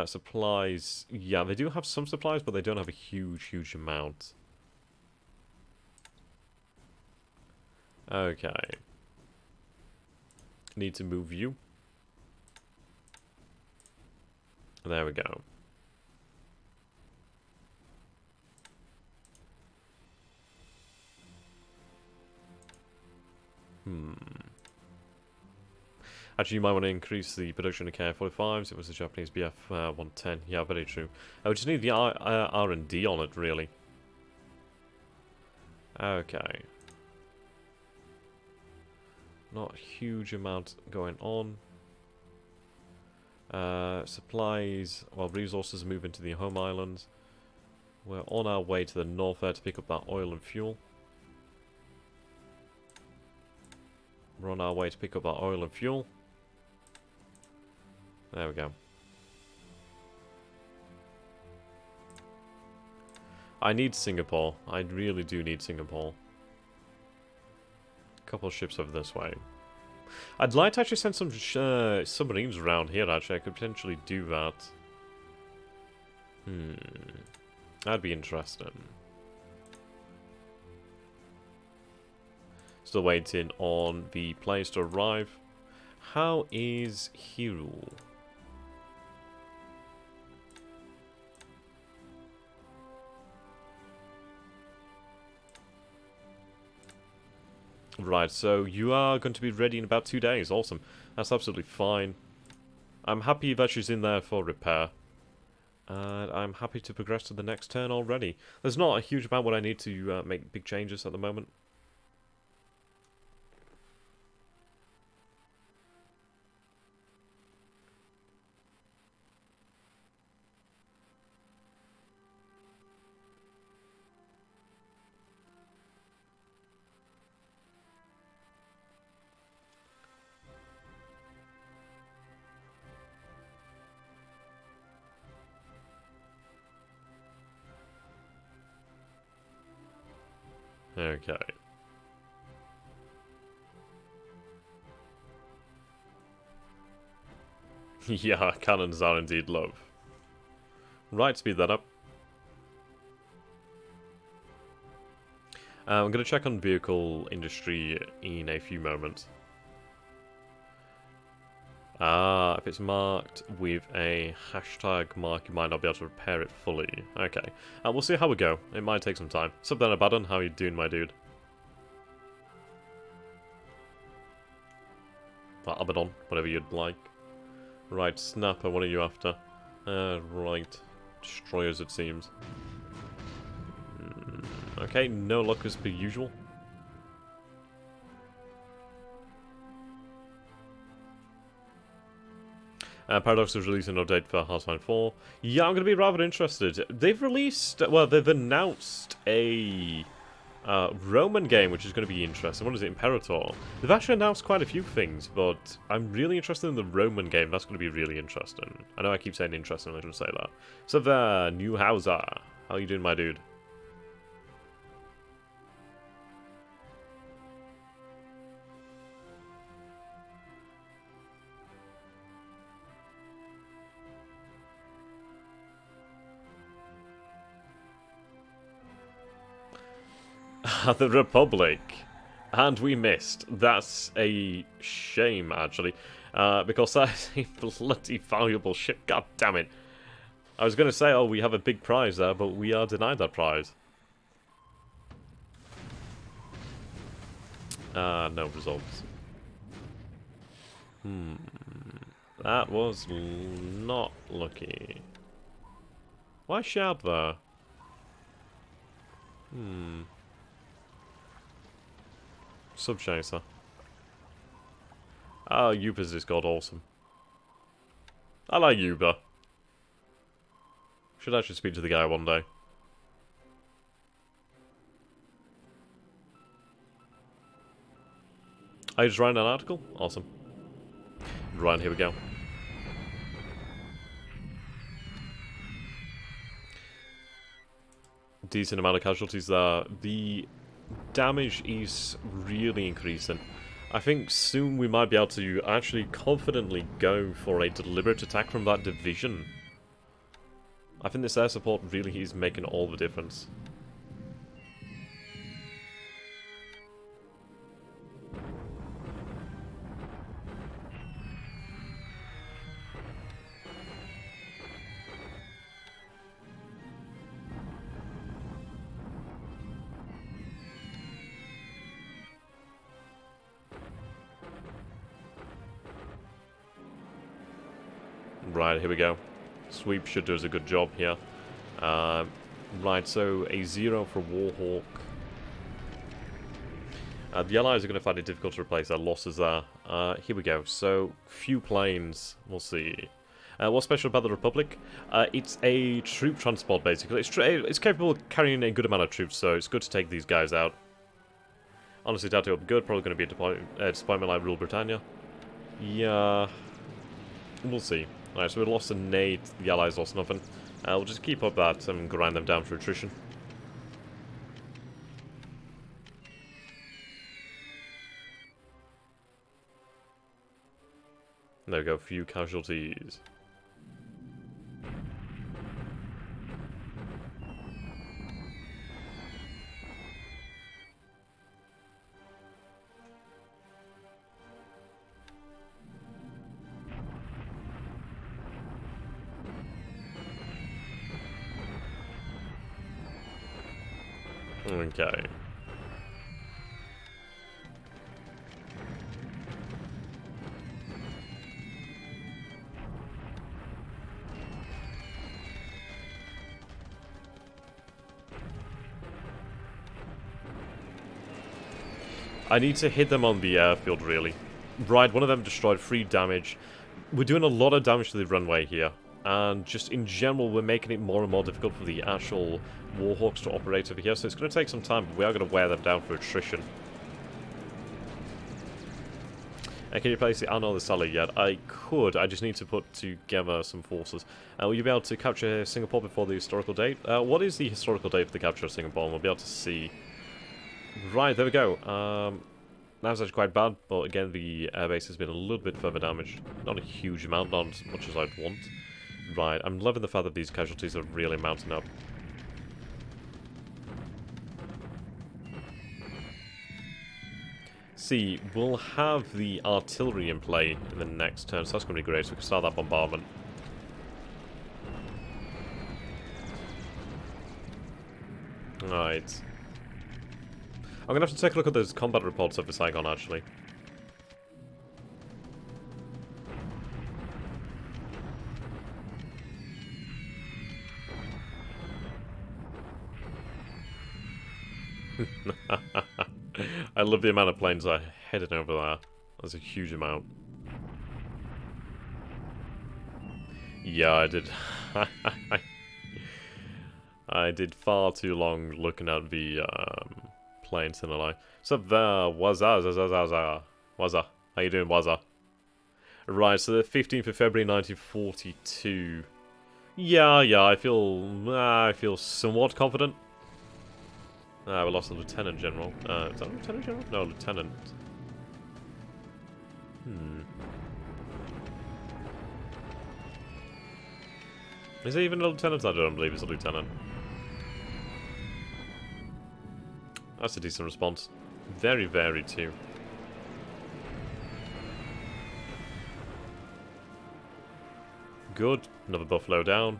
Supplies, yeah, they do have some supplies, but they don't have a huge amount. Okay. Need to move you. There we go. Actually, you might want to increase the production of KF-45s. It was the Japanese BF-110. Yeah, very true. We just need the R&D on it, really. Okay. Not a huge amount going on. Supplies, well, resources move into the home islands. We're on our way to the north there to pick up that oil and fuel. We're on our way to pick up that oil and fuel. There we go. I need Singapore. I really do need Singapore. A couple of ships over this way. I'd like to actually send some submarines around here, actually. I could potentially do that. That'd be interesting. Still waiting on the players to arrive. How is Hero? Right, so you are going to be ready in about 2 days. Awesome. That's absolutely fine. I'm happy that she's in there for repair. And I'm happy to progress to the next turn already. There's not a huge amount what I need to make big changes at the moment. Okay. Yeah, cannons are indeed love. Right, speed that up. I'm going to check on vehicle industry in a few moments. Ah, if it's marked with a hashtag mark, you might not be able to repair it fully. Okay. We'll see how we go. It might take some time. What's up then, Abaddon? How you doing, my dude? Abaddon, whatever you'd like. Right, Snapper, what are you after? Right. Destroyers, it seems. Okay, no luck as per usual. Paradox is releasing an update for Hearthstone 4. Yeah, I'm going to be rather interested. They've released, well, they've announced a Roman game, which is going to be interesting. What is it, Imperator? They've actually announced quite a few things, but I'm really interested in the Roman game. That's going to be really interesting. I know I keep saying interesting, I shouldn't say that. So there, New Hauser. How you doing, my dude? The Republic. And we missed. That's a shame, actually. Because that is a bloody valuable ship. God damn it. I was going to say, oh, we have a big prize there, but we are denied that prize. No results. That was not lucky. Why shout there? Subchaser. Ah, Yuba's just god awesome. I like Yuba. Should actually speak to the guy one day. Are you just writing an article? Awesome. Right, here we go. Decent amount of casualties there. The damage is really increasing. I think soon we might be able to actually confidently go for a deliberate attack from that division. I think this air support really is making all the difference. Right, here we go. Sweep should do us a good job here. Right, so a 0 for Warhawk. The Allies are going to find it difficult to replace their losses there. Here we go. So, few planes. We'll see. What's special about the Republic? It's a troop transport, basically. It's capable of carrying a good amount of troops, so it's good to take these guys out. Honestly, that will be good. Probably going to be a disappointment like Rule Britannia. Yeah. We'll see. Alright, so we lost a nade, the Allies lost nothing. We'll just keep up that and grind them down for attrition. There we go, few casualties. Okay. I need to hit them on the airfield, really. Right, one of them destroyed 3 damage. We're doing a lot of damage to the runway here. And just in general, we're making it more and more difficult for the actual Warhawks to operate over here. So it's going to take some time, but we are going to wear them down for attrition. Can you place the Arnold Sally yet? I could. I just need to put together some forces. Will you be able to capture Singapore before the historical date? What is the historical date for the capture of Singapore? And we'll be able to see. Right, there we go. That was actually quite bad, but again, the airbase has been a little bit further damaged. Not a huge amount, not as much as I'd want. Right, I'm loving the fact that these casualties are really mounting up. See, we'll have the artillery in play in the next turn, so that's going to be great, so we can start that bombardment. Alright. I'm going to have to take a look at those combat reports of the Saigon, actually. I love the amount of planes that are heading over there. That's a huge amount. Yeah, I did. I did far too long looking at the planes in a line. What's up there? Wazza. How you doing, Wazza? Right, so the 15th of February 1942. Yeah, I feel somewhat confident. We lost a Lieutenant General. Is that a Lieutenant General? No, Lieutenant. Is he even a Lieutenant? I don't believe he's a Lieutenant. That's a decent response. Very varied too. Good. Another Buffalo down.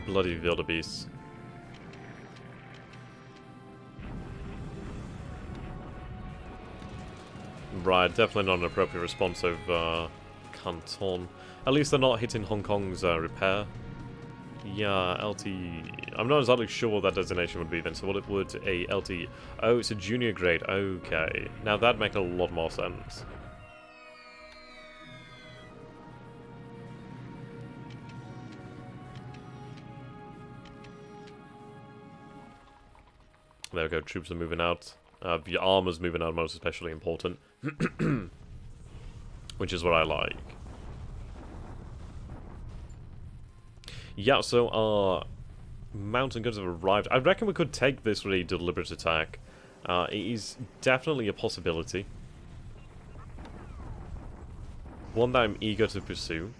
Bloody wildebeest. Right, definitely not an appropriate response of Canton. At least they're not hitting Hong Kong's repair. Yeah, LT... I'm not exactly sure what that designation would be then, so what would a LT... Oh, it's a junior grade, okay. Now that'd make a lot more sense. There we go, troops are moving out. The armor's moving out, most especially important. Which is what I like. Yeah, so our mountain guns have arrived. I reckon we could take this with a deliberate attack. It is definitely a possibility. One that I'm eager to pursue.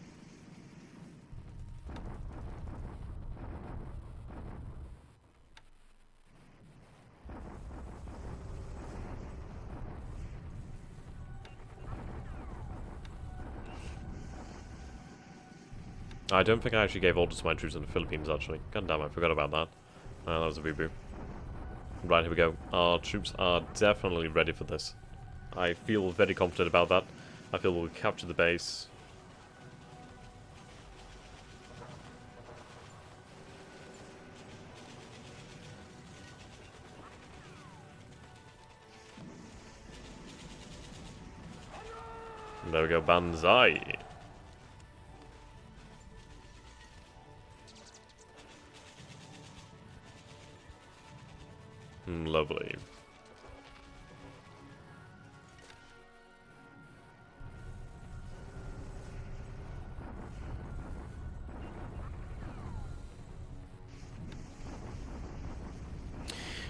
I don't think I actually gave orders to my troops in the Philippines, actually. God damn, I forgot about that. That was a boo-boo. Right, here we go. Our troops are definitely ready for this. I feel very confident about that. I feel we'll capture the base. And there we go, Banzai. Lovely.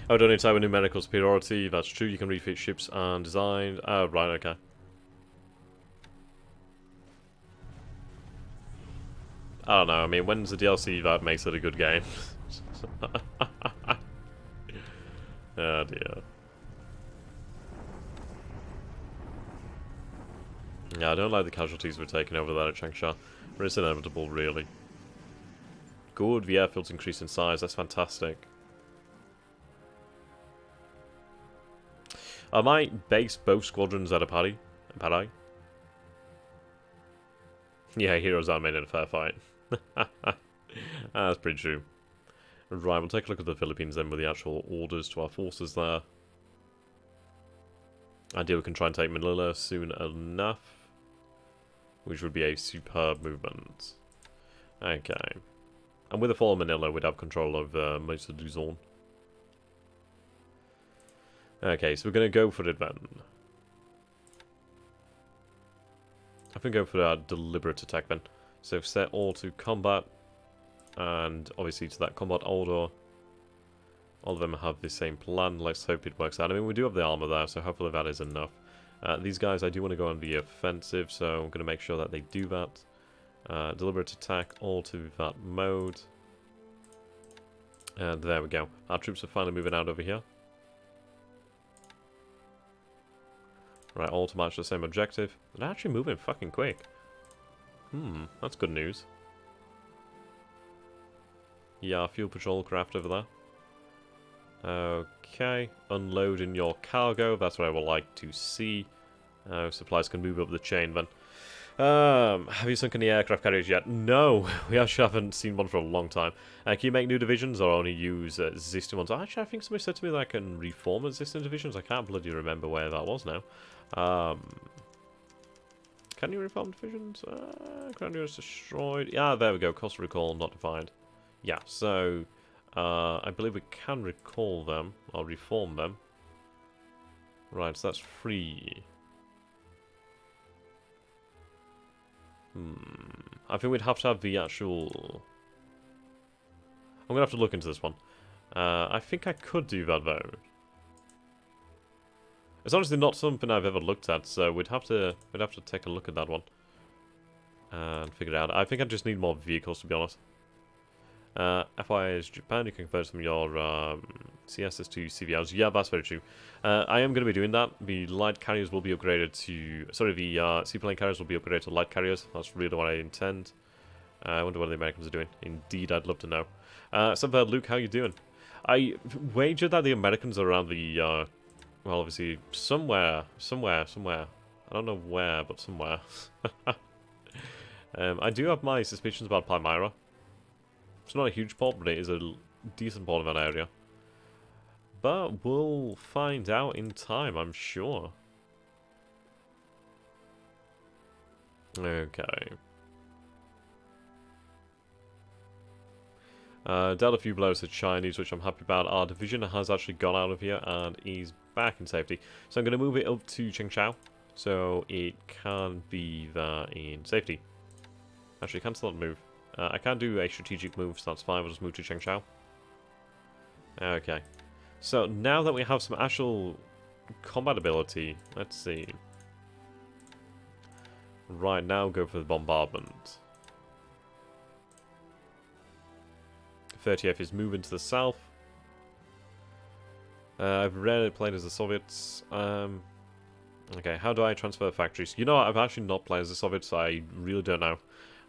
Oh, don't need to have a numerical superiority. That's true. You can refit ships and design. Oh, right, okay. I don't know. I mean, when's the DLC that makes it a good game? Oh dear. Yeah, I don't like the casualties we're taking over there at Changsha, but it's inevitable, really. Good, the airfield's increased in size, that's fantastic. I might base both squadrons at a paddy. Yeah, heroes are made in a fair fight. That's pretty true. Right, we'll take a look at the Philippines then with the actual orders to our forces there. Ideally we can try and take Manila soon enough, which would be a superb movement. Okay. And with the fall of Manila, we'd have control of most of Luzon. Okay, so we're going to go for it then. I think go for a deliberate attack then. So set all to combat. And obviously to that combat order, all of them have the same plan. Let's hope it works out. I mean, we do have the armor there, so hopefully that is enough. These guys, I do want to go on the offensive, so I'm going to make sure that they do that. Deliberate attack, all to that mode. And there we go. Our troops are finally moving out over here. Right, all to match the same objective. They're actually moving fucking quick. That's good news. Yeah, fuel patrol craft over there. Okay, unloading your cargo. That's what I would like to see. Supplies can move up the chain then. Have you sunk any aircraft carriers yet? No, we actually haven't seen one for a long time. Can you make new divisions or only use existing ones? Actually, I think somebody said to me that I can reform existing divisions. I can't bloody remember where that was now. Can you reform divisions? Ground units destroyed. Yeah, there we go. Cost recall not defined. Yeah, so I believe we can recall them or reform them. Right, so that's free. I think we'd have to have the actual... I'm going to have to look into this one. I think I could do that, though. It's honestly not something I've ever looked at, so we'd have to take a look at that one. And figure it out. I think I just need more vehicles, to be honest. FYI is Japan, you can convert some of your CSs to CVLs. Yeah, that's very true. I am going to be doing that. The light carriers will be upgraded to... Sorry, the seaplane carriers will be upgraded to light carriers. That's really what I intend. I wonder what the Americans are doing. Indeed, I'd love to know. So there, Luke, how you doing? I wager that the Americans are around the... well, obviously, somewhere. I don't know where, but somewhere. I do have my suspicions about Palmyra. It's not a huge port, but it is a decent port in that area. But we'll find out in time, I'm sure. Okay. Dealt a few blows to Chinese, which I'm happy about. Our division has actually gone out of here and is back in safety. So I'm going to move it up to Changsha, so it can be there in safety. Actually, cancel that move. I can do a strategic move, so that's fine. We'll just move to Changsha. Okay. So now that we have some actual combat ability, let's see. Right, now go for the bombardment. 30th is moving to the south. I've rarely played as the Soviets. Okay, how do I transfer factories? You know what, I've actually not played as the Soviets, so I really don't know.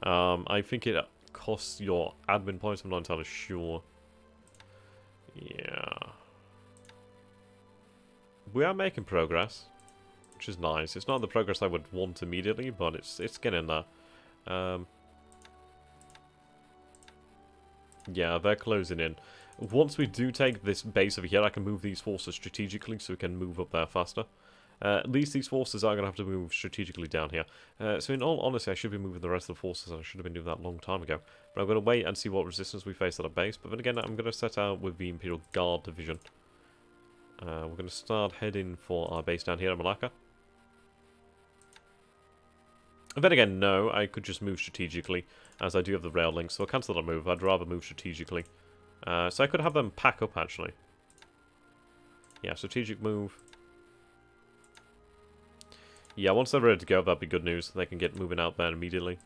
I think it costs your admin points, I'm not entirely sure. Yeah. We are making progress, which is nice. It's not the progress I would want immediately, but it's getting there. Yeah, they're closing in. Once we do take this base over here, I can move these forces strategically so we can move up there faster. At least these forces are going to have to move strategically down here. So in all honesty, I should be moving the rest of the forces. I should have been doing that a long time ago. But I'm going to wait and see what resistance we face at our base. But then again, I'm going to set out with the Imperial Guard Division. We're going to start heading for our base down here at Malacca. And then again, no, I could just move strategically, as I do have the rail link, so I'll cancel that move. I'd rather move strategically. So I could have them pack up, actually. Yeah, strategic move. Yeah, once they're ready to go, that'd be good news. They can get moving out there immediately.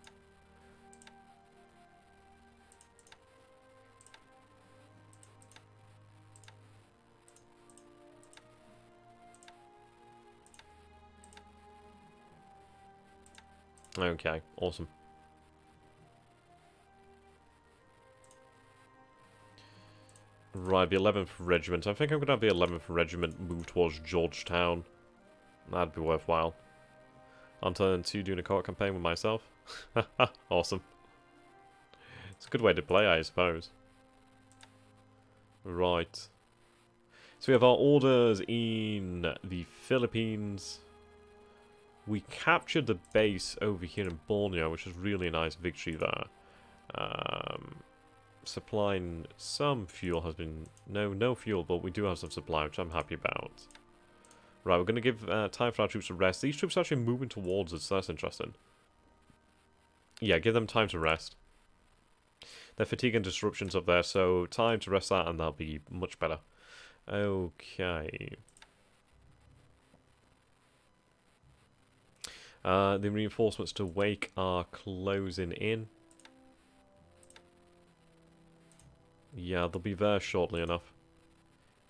Okay, awesome. Right, the 11th Regiment. I think I'm going to have the 11th Regiment move towards Georgetown. That'd be worthwhile. On turn 2, doing a co-op campaign with myself. Awesome. It's a good way to play, I suppose. Right. So we have our orders in the Philippines. We captured the base over here in Borneo, which is really a nice victory there. Supplying some fuel has been... No fuel, but we do have some supply, which I'm happy about. Right, we're going to give time for our troops to rest. These troops are actually moving towards us, so that's interesting. Yeah, give them time to rest. They're fatigue and disruptions up there, so time to rest that and that'll be much better. Okay. The reinforcements to Wake are closing in. Yeah, they'll be there shortly enough.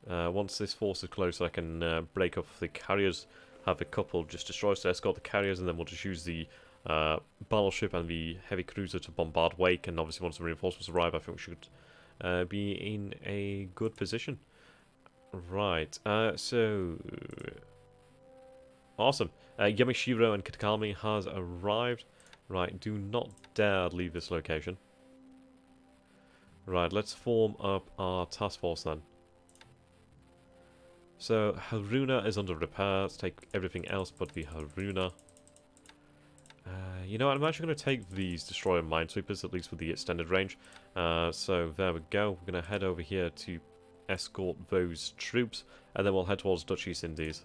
Once this force is close, I can break off the carriers, have a couple just destroy to escort the carriers, and then we'll just use the battleship and the heavy cruiser to bombard Wake. And obviously, once the reinforcements arrive, I think we should be in a good position. Right, so... Awesome. Yamashiro and Katakami has arrived. Right, do not dare leave this location. Right, let's form up our task force then. So, Haruna is under repair. Let's take everything else but the Haruna. You know what, I'm actually going to take these destroyer minesweepers, at least with the extended range. So, there we go. We're going to head over here to escort those troops, and then we'll head towards Dutch East Indies.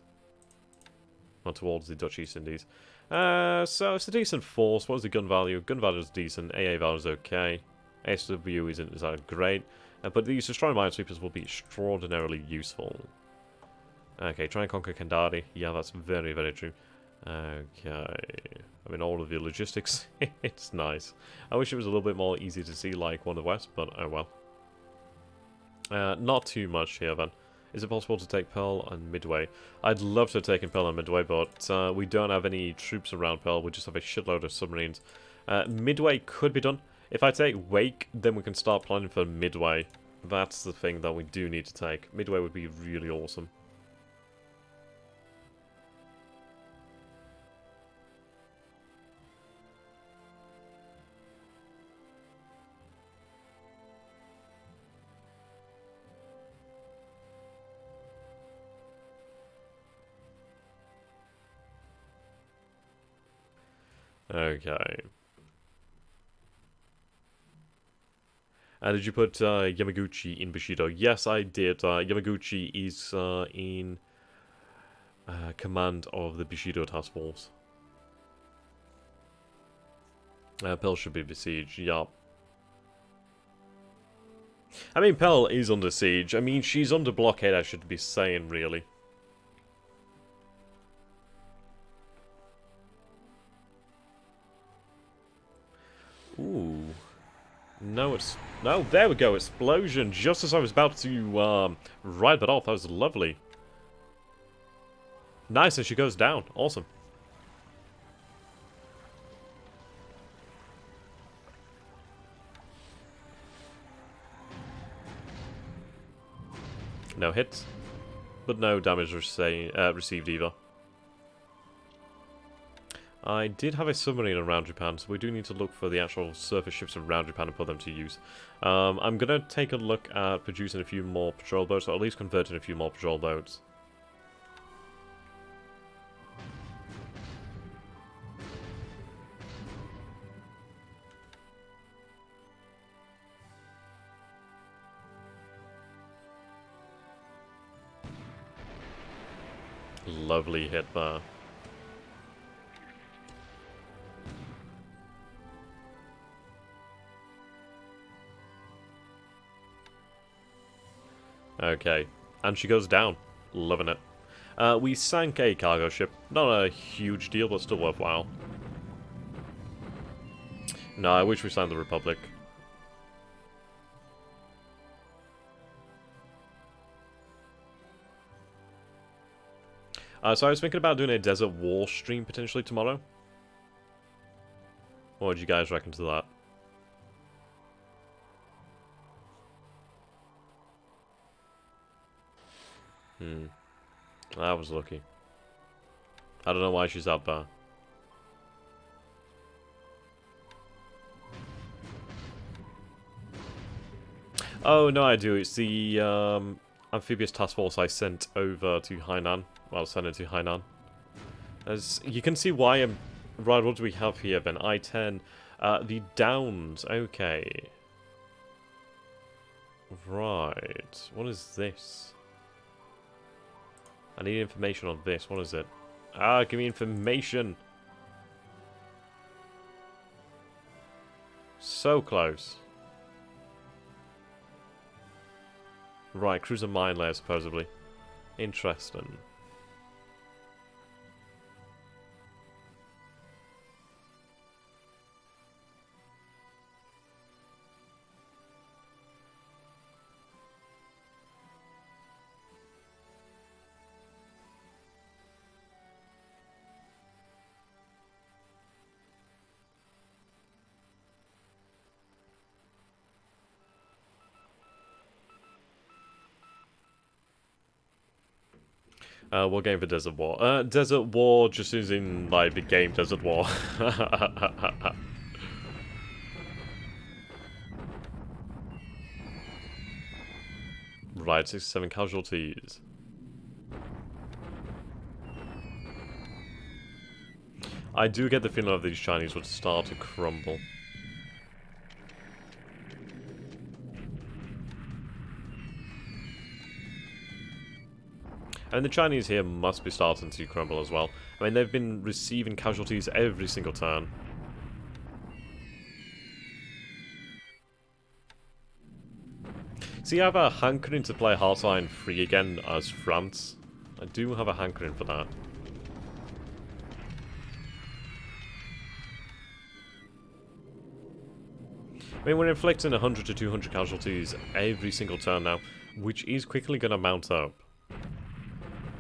Or towards the Dutch East Indies. So, it's a decent force. What is the gun value? Gun value is decent. AA value is okay. SW isn't that great. But these destroyer minesweepers will be extraordinarily useful. Okay, try and conquer Kandari. Yeah, that's very, very true. Okay. I mean, all of the logistics, it's nice. I wish it was a little bit more easy to see like One of the West, but oh well. Not too much here then. Is it possible to take Pearl and Midway? I'd love to have taken Pearl and Midway, but we don't have any troops around Pearl. We just have a shitload of submarines. Midway could be done. If I take Wake, then we can start planning for Midway. That's the thing that we do need to take. Midway would be really awesome. Okay. Did you put Yamaguchi in Bushido? Yes, I did. Yamaguchi is in command of the Bushido task force. Pearl should be besieged, yup. I mean, Pearl is under siege. I mean, she's under blockade, I should be saying, really. Ooh. No, it's... No, there we go. Explosion. Just as I was about to ride that off. That was lovely. Nice, and she goes down. Awesome. No hits. But no damage received either. I did have a submarine around Japan, so we do need to look for the actual surface ships around Japan and put them to use. I'm going to take a look at producing a few more patrol boats, or at least converting a few more patrol boats. Lovely hit there. Okay, and she goes down. Loving it. We sank a cargo ship. Not a huge deal, but still worthwhile. No, I wish we signed the Republic. So I was thinking about doing a Desert War stream potentially tomorrow. What would you guys reckon to that? I was lucky. I don't know why she's out there. Oh, no, I do. It's the amphibious task force I sent over to Hainan. Well, sent it to Hainan. As you can see why I'm... Right, what do we have here then? I-10. The Downs. Okay. Right. What is this? I need information on this. What is it? Ah, give me information. So close. Right, cruiser mine layer, supposedly. Interesting. What game for Desert War? Desert War just is in, like, the game Desert War. Right, 67 casualties. I do get the feeling that these Chinese would start to crumble. And the Chinese here must be starting to crumble as well. I mean, they've been receiving casualties every single turn. See, I have a hankering to play Heartline 3 again as France. I do have a hankering for that. I mean, we're inflicting 100 to 200 casualties every single turn now, which is quickly going to mount up.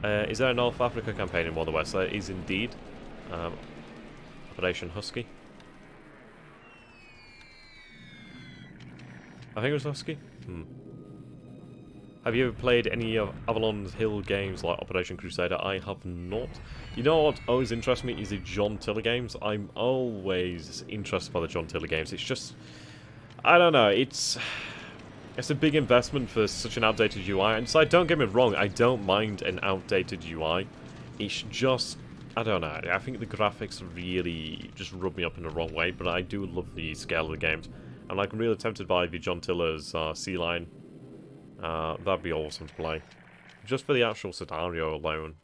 Is there a North Africa campaign in War of the West? There is indeed. Operation Husky. I think it was Husky. Have you ever played any of Avalon's Hill games like Operation Crusader? I have not. You know what always interests me is the John Tiller games. I'm always interested by the John Tiller games. It's just... I don't know, it's a big investment for such an outdated UI, and so don't get me wrong, I don't mind an outdated UI. It's just, I don't know, I think the graphics really just rub me up in the wrong way, but I do love the scale of the games. I'm like really tempted by the John Tiller's Sea Line. That'd be awesome to play. Just for the actual scenario alone.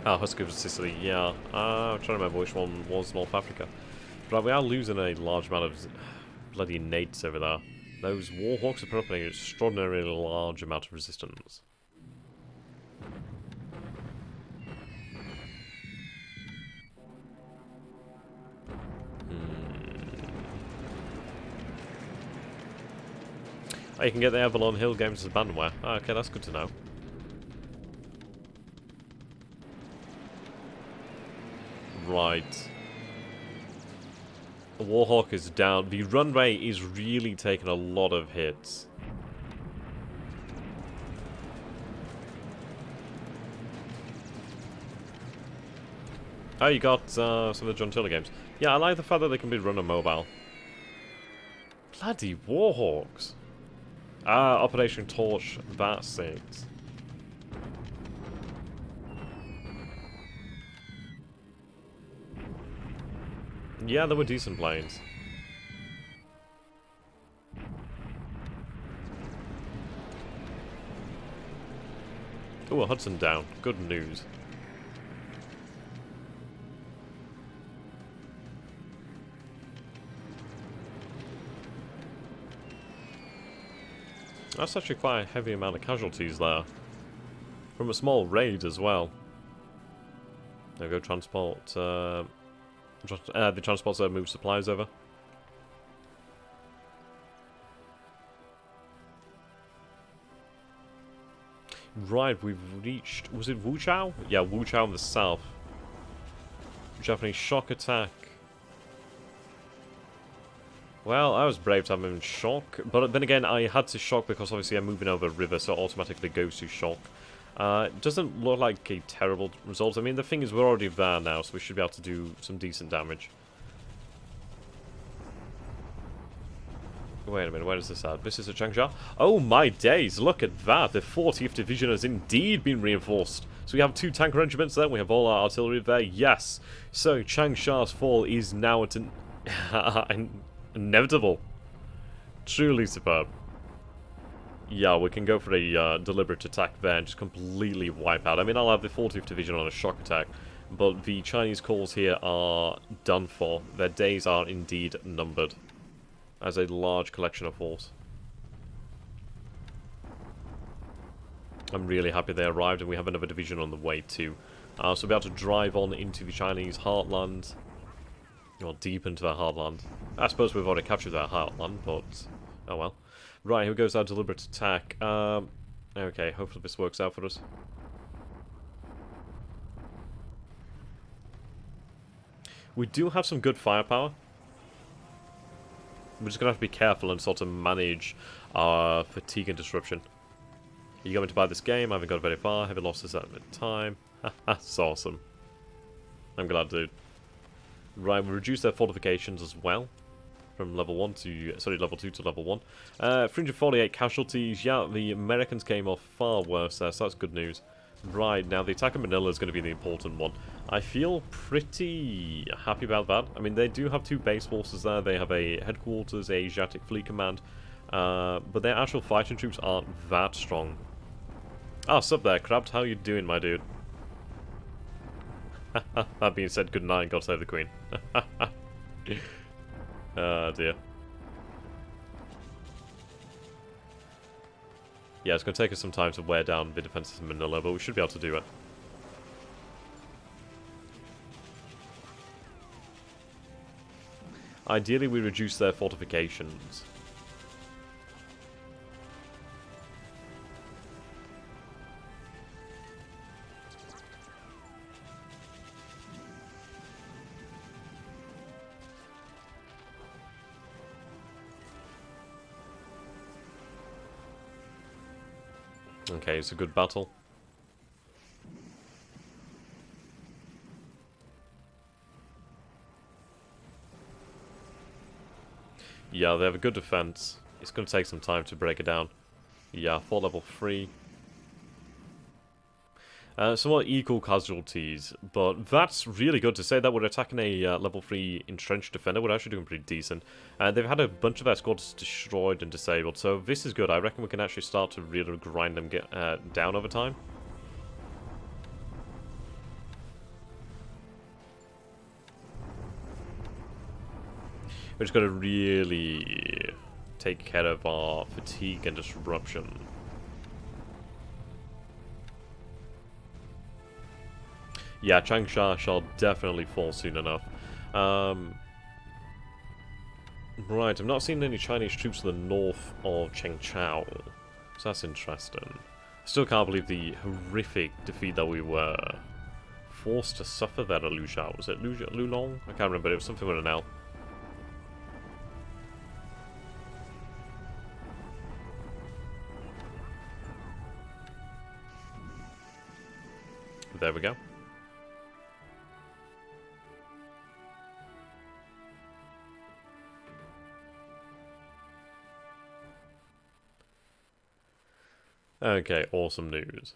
Ah, Husky of Sicily, yeah. I'm trying to remember which one was North Africa. But we are losing a large amount of bloody nates over there. Those Warhawks are putting up an extraordinarily large amount of resistance. Oh, you can get the Avalon Hill games as abandonware. Oh, okay, that's good to know. Right. The Warhawk is down. The runway is really taking a lot of hits. Oh, you got some of the John Tiller games. Yeah, I like the fact that they can be run on mobile. Bloody Warhawks. Ah, Operation Torch, that's it. Yeah, there were decent planes. Oh, a Hudson down. Good news. That's actually quite a heavy amount of casualties there. From a small raid as well. There go transport. The transports that move supplies over. Right, we've reached... Was it Wuchao? Yeah, Wuchao in the south. Japanese shock attack. Well, I was brave to have him in shock, but then again, I had to shock because obviously I'm moving over a river, so it automatically goes to shock. It doesn't look like a terrible result. I mean, the thing is, we're already there now, so we should be able to do some decent damage. Wait a minute, where is this at? This is at Changsha? Oh my days, look at that! The 40th Division has indeed been reinforced. So we have 2 tank regiments there, we have all our artillery there, yes! So, Changsha's fall is now at an... inevitable. Truly superb. Yeah, we can go for a deliberate attack there and just completely wipe out. I mean, I'll have the 40th Division on a shock attack, but the Chinese calls here are done for. Their days are indeed numbered. As a large collection of force. I'm really happy they arrived, and we have another division on the way too. So we'll be able to drive on into the Chinese heartland. Or deep into their heartland. I suppose we've already captured their heartland, but... oh well. Right, here goes our deliberate attack. Okay, hopefully this works out for us. We do have some good firepower. We're just going to have to be careful and sort of manage our fatigue and disruption. Are you going to buy this game? I haven't got very far. Heavy losses at the time. That's awesome. I'm glad, dude. Right, we reduced their fortifications as well. From level 1 to... Sorry, level 2 to level 1. 348 casualties. Yeah, the Americans came off far worse there, so that's good news. Right, now the attack of Manila is going to be the important one. I feel pretty happy about that. I mean, they do have 2 base forces there. They have a headquarters, a Asiatic Fleet Command. But their actual fighting troops aren't that strong. Ah, sup there, Crabbed. How you doing, my dude? That being said, good night, God save the Queen. Oh dear. Yeah, it's going to take us some time to wear down the defenses in Manila, but we should be able to do it. Ideally, we reduce their fortifications. Okay, it's a good battle. Yeah, they have a good defense. It's going to take some time to break it down. Yeah, fort level 3. Somewhat equal casualties, but that's really good to say that we're attacking a level 3 entrenched defender. We're actually doing pretty decent. They've had a bunch of their squads destroyed and disabled, so this is good. I reckon we can actually start to really grind them down over time. We're just got to really take care of our fatigue and disruption. Yeah, Changsha shall definitely fall soon enough. Right, I've not seen any Chinese troops to the north of Changsha, so that's interesting. Still can't believe the horrific defeat that we were forced to suffer there at Luxiao. Was it Lulong? I can't remember, it was something with an L. There we go. Okay, awesome news.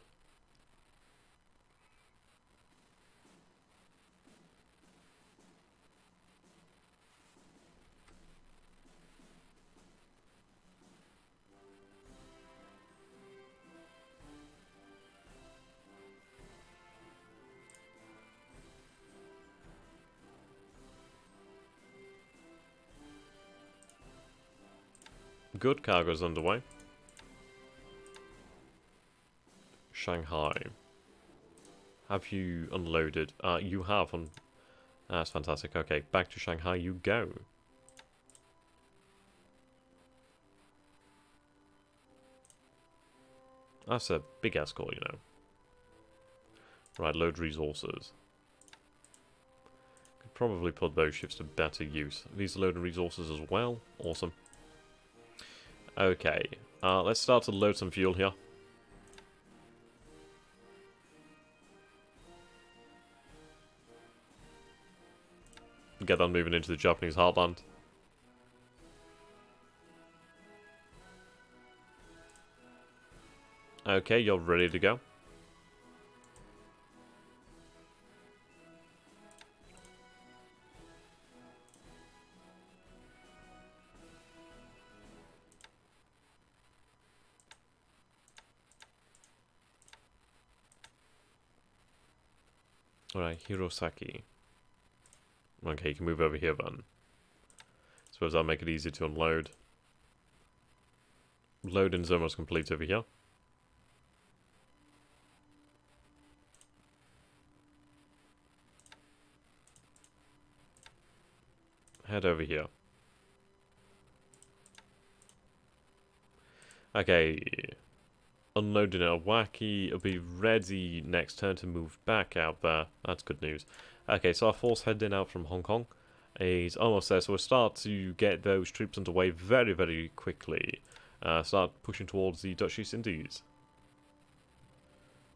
Good, cargo's underway. Shanghai. Have you unloaded? You have. That's fantastic. Okay, back to Shanghai you go. That's a big ass call, you know. Right, load resources. Could probably put those ships to better use. These are loading resources as well. Awesome. Okay, let's start to load some fuel here. Get that moving into the Japanese heartland. Okay, you're ready to go. Alright, Hirosaki. Okay, you can move over here then. Suppose that'll make it easier to unload. Loading's almost complete over here. Head over here. Okay. Unloading at Wacky. It'll be ready next turn to move back out there. That's good news. Okay, so our force heading out from Hong Kong. is almost there, so we'll start to get those troops underway very, very quickly. Start pushing towards the Dutch East Indies.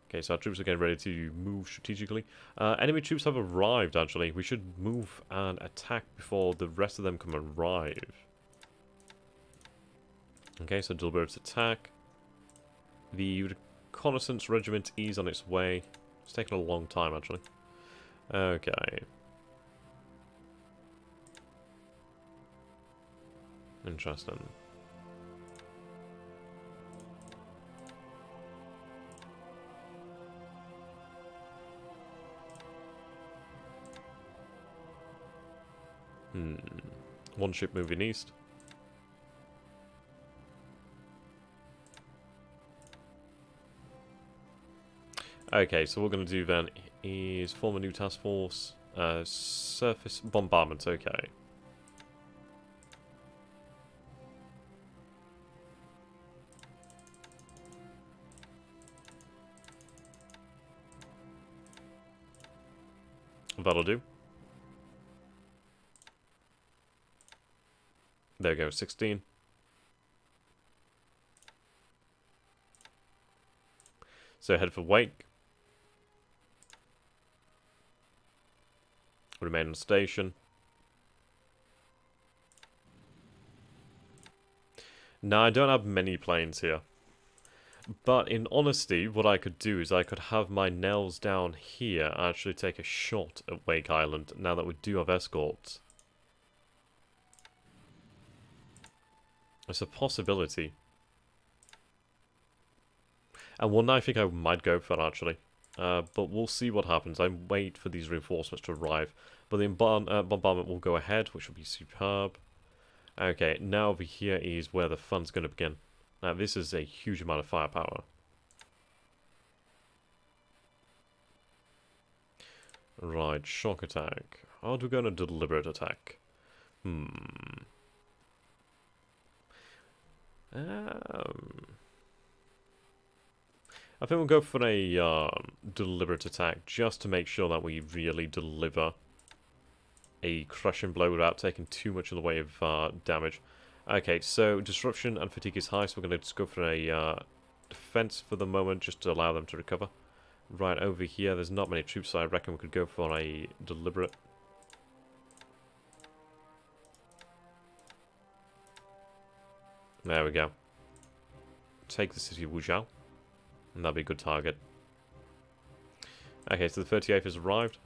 Okay, so our troops are getting ready to move strategically. Enemy troops have arrived, actually. We should move and attack before the rest of them come arrive. Okay, so deliberate attack. The reconnaissance regiment is on its way. It's taken a long time, actually. Okay. Interesting. One ship moving east. Okay, so what we're going to do then is form a new task force. Surface bombardment, okay. That'll do. There we go, 16. So head for Wake. Remain on station. Now, I don't have many planes here. But in honesty, what I could do is I could have my Nels down here and actually take a shot at Wake Island, now that we do have escorts. It's a possibility. And one I think I might go for, actually. But we'll see what happens. I wait for these reinforcements to arrive. But the bombardment will go ahead, which will be superb. Okay, now over here is where the fun's going to begin. Now, this is a huge amount of firepower. Right, shock attack. How do we go on a deliberate attack? I think we'll go for a deliberate attack, just to make sure that we really deliver a crushing blow without taking too much in the way of damage. Okay, so disruption and fatigue is high, so we're going to just go for a defense for the moment, just to allow them to recover. Right, over here, there's not many troops, so I reckon we could go for a deliberate. There we go. Take the city of Wuzhou. And that'll be a good target. Okay, so the 38th has arrived.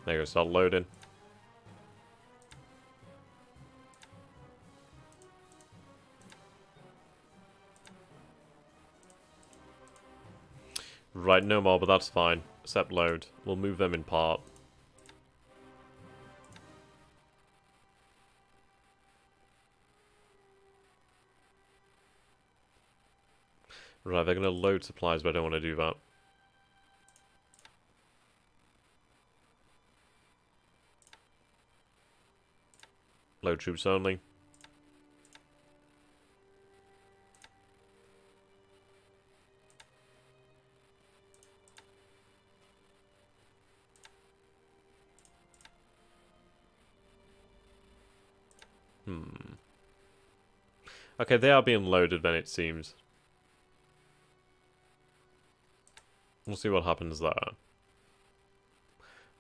There you go, start loading. Right, no more, but that's fine. Except load. We'll move them in part. Right, they're going to load supplies, but I don't want to do that. Load troops only. Okay, they are being loaded then, it seems. We'll see what happens there.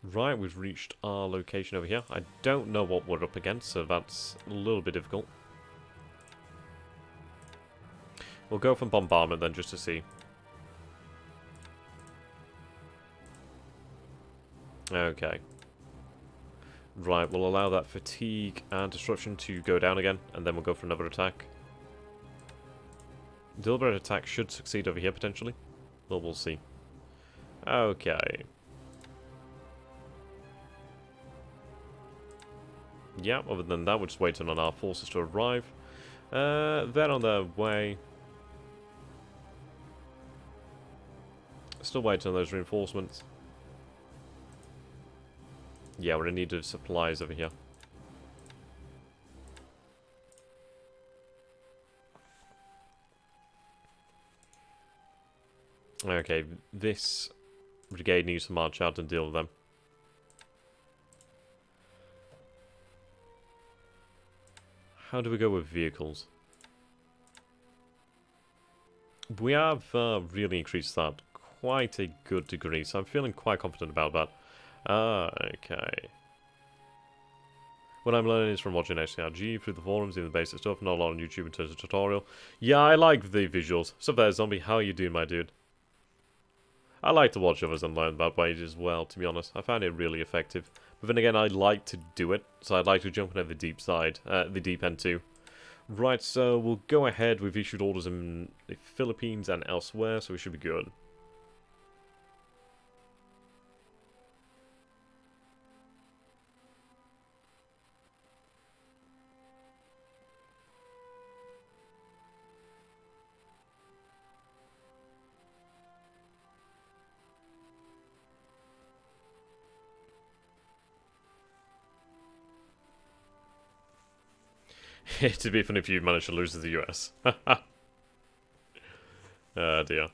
Right, we've reached our location over here. I don't know what we're up against, so that's a little bit difficult. We'll go for bombardment then, just to see. Okay. Right, we'll allow that fatigue and disruption to go down again, and then we'll go for another attack. Deliberate attack should succeed over here, potentially. But we'll see. Okay. Yeah, other than that, we're just waiting on our forces to arrive. They're on their way. Still waiting on those reinforcements. Yeah, we're in need of supplies over here. Okay, this brigade needs to march out and deal with them. How do we go with vehicles? We have really increased that quite a good degree, so I'm feeling quite confident about that. Okay. What I'm learning is from watching HCRG through the forums, even the basic stuff, not a lot on YouTube in terms of tutorial. Yeah, I like the visuals. So there, Zombie, how are you doing, my dude? I like to watch others and learn that way as well, to be honest. I find it really effective. But then again, I like to do it, so I'd like to jump into the deep side, the deep end too. Right, so we'll go ahead. We've issued orders in the Philippines and elsewhere, so we should be good. It'd be funny if you managed to lose to the US. Dear.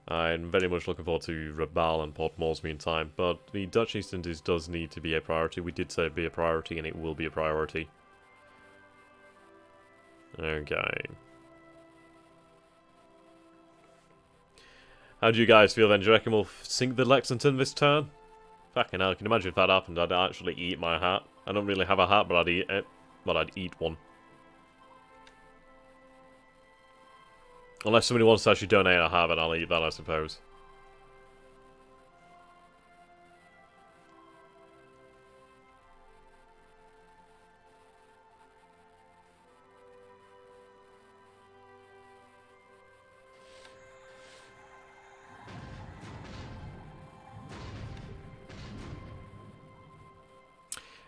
I'm very much looking forward to Rabaul and Port Moresby in time, but the Dutch East Indies does need to be a priority. We did say it'd be a priority, and it will be a priority. Okay. How do you guys feel then? Do you reckon we'll sink the Lexington this turn? Fucking hell, can you imagine if that happened? I'd actually eat my hat. I don't really have a hat, but I'd eat it. But I'd eat one. Unless somebody wants to actually donate a hat, then I'll eat that, I suppose.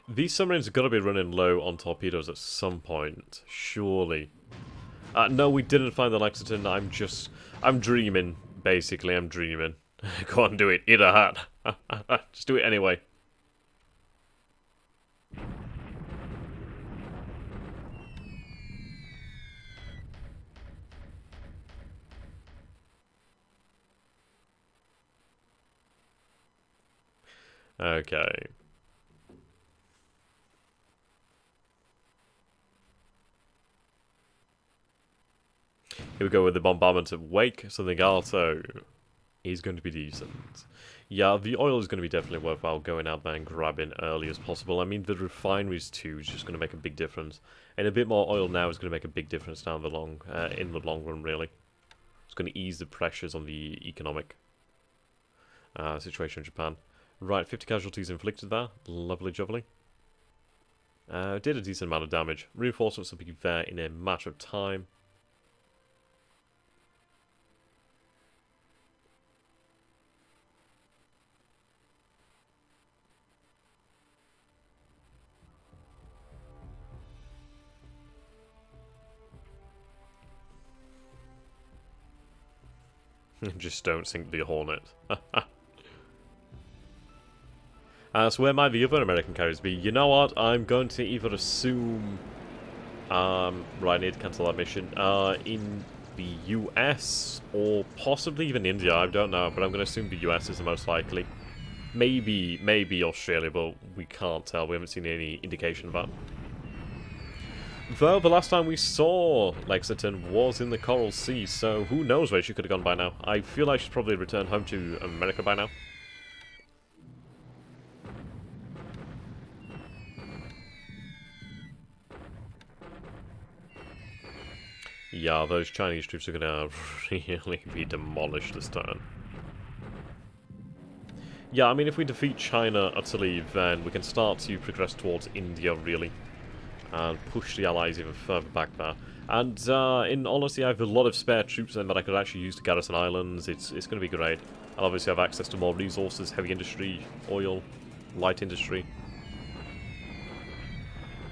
These submarines have got to be running low on torpedoes at some point, surely. No, we didn't find the Lexington. I'm dreaming, basically. I'm dreaming. Go on, do it. Eat a hat. Just do it anyway. Okay. Here we go with the bombardment at Wake, so the Galto is going to be decent. Yeah, the oil is going to be definitely worthwhile going out there and grabbing early as possible. I mean, the refineries too is just going to make a big difference. And a bit more oil now is going to make a big difference in the long run, really. It's going to ease the pressures on the economic situation in Japan. Right, 50 casualties inflicted there. Lovely jubbly. Did a decent amount of damage. Reinforcements will be there in a matter of time. Just don't sink the Hornet. So where might the other American carriers be? You know what? I'm going to either assume... right, I need to cancel that mission. In the US, or possibly even India, I don't know. But I'm going to assume the US is the most likely. Maybe Australia, but we can't tell. We haven't seen any indication of that. Though the last time we saw Lexington was in the Coral Sea, so who knows where she could have gone by now. I feel like she's probably returned home to America by now. Yeah, those Chinese troops are gonna really be demolished this turn. Yeah, I mean, if we defeat China utterly, then we can start to progress towards India, really. And push the Allies even further back there. And in honesty, I have a lot of spare troops then that I could actually use to garrison islands. It's going to be great. I'll obviously have access to more resources, heavy industry, oil, light industry.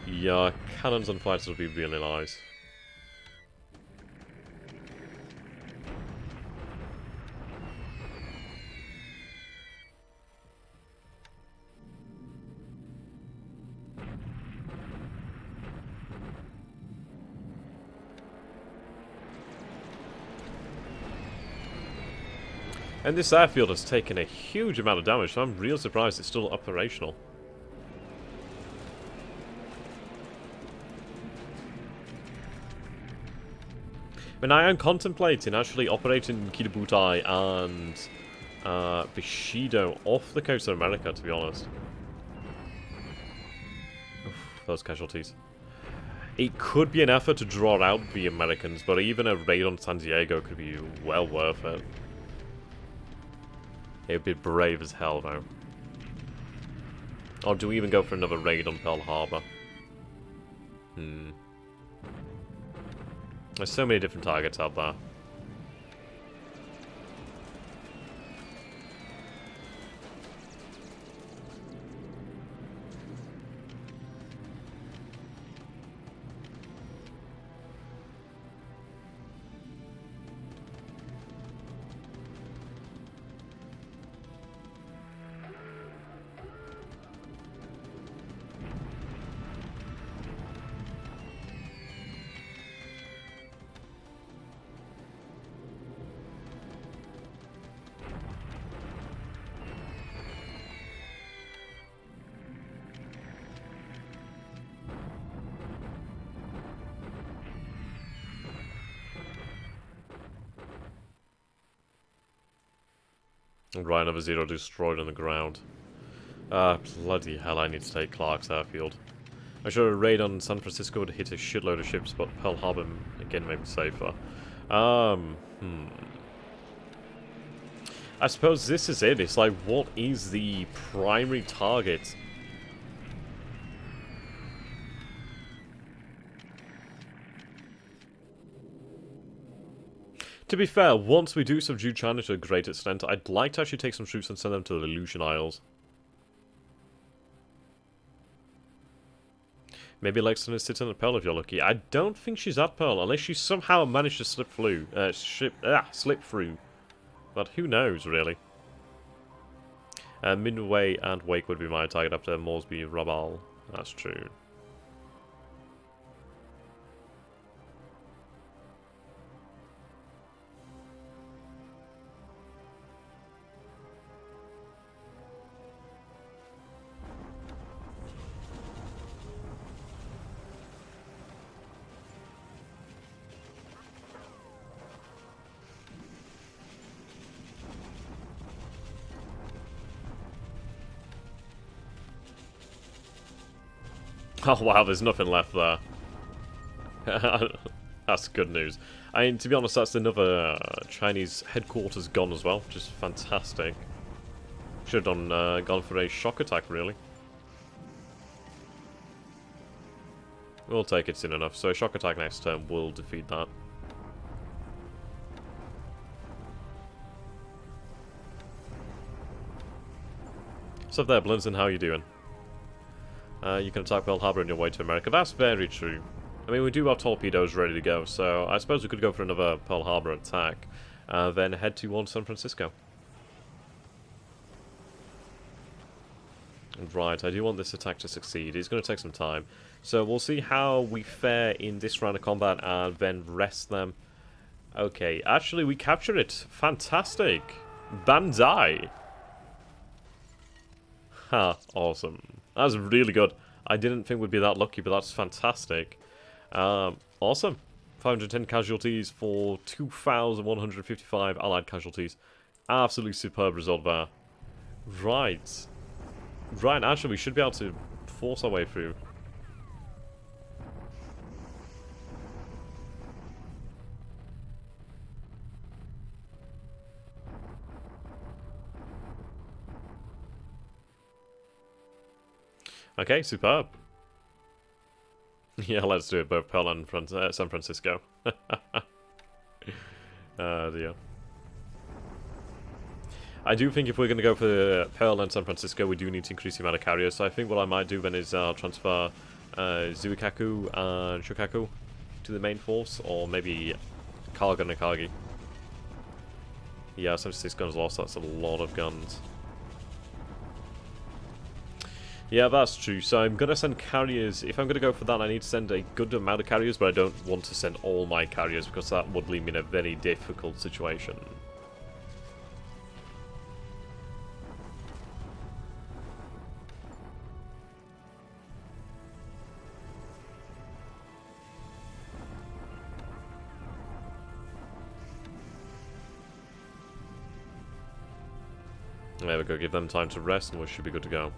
Yeah, cannons and fighters will be really nice. And this airfield has taken a huge amount of damage, so I'm real surprised it's still operational. I mean, I am contemplating actually operating Kidabutai and Bushido off the coast of America, to be honest. Oof, those casualties. It could be an effort to draw out the Americans, but even a raid on San Diego could be well worth it. It would be brave as hell, though. Or do we even go for another raid on Pearl Harbor? There's so many different targets out there. Right, another Zero destroyed on the ground. Bloody hell, I need to take Clark's airfield. I'm sure a raid on San Francisco would hit a shitload of ships, but Pearl Harbor, again, may be safer. I suppose this is it. It's like, what is the primary target? To be fair, once we do subdue China to a great extent, I'd like to actually take some troops and send them to the Aleutian Isles. Maybe Lexington is sitting at Pearl if you're lucky. I don't think she's at Pearl, unless she somehow managed to slip through. Slip through. But who knows, really. Midway and Wake would be my target after Moresby, Rabaul. That's true. Oh wow, there's nothing left there. That's good news. I mean, to be honest, that's another Chinese headquarters gone as well, which is fantastic. Should have gone for a shock attack, really. We'll take it soon enough, so a shock attack next turn will defeat that. What's up there, Blinson? How are you doing? You can attack Pearl Harbor on your way to America. That's very true. I mean, we do have torpedoes ready to go, so I suppose we could go for another Pearl Harbor attack, then head towards San Francisco. Right, I do want this attack to succeed. It's going to take some time. So we'll see how we fare in this round of combat and then rest them. Okay, actually we capture it. Fantastic. Banzai. Ha, awesome. That was really good. I didn't think we'd be that lucky, but that's fantastic. Awesome. 510 casualties for 2,155 allied casualties. Absolutely superb result there. Right. Right, actually we should be able to force our way through. Okay, superb. Yeah, let's do it, both Pearl and San Francisco. Dear. I do think if we're going to go for Pearl and San Francisco, we do need to increase the amount of carriers. So I think what I might do then is transfer Zuikaku and Shokaku to the main force, or maybe Karga and Akagi. Yeah, 76 guns lost, that's a lot of guns. Yeah, that's true. So I'm going to send carriers. If I'm going to go for that, I need to send a good amount of carriers, but I don't want to send all my carriers because that would leave me in a very difficult situation. There we go, give them time to rest and we should be good to go.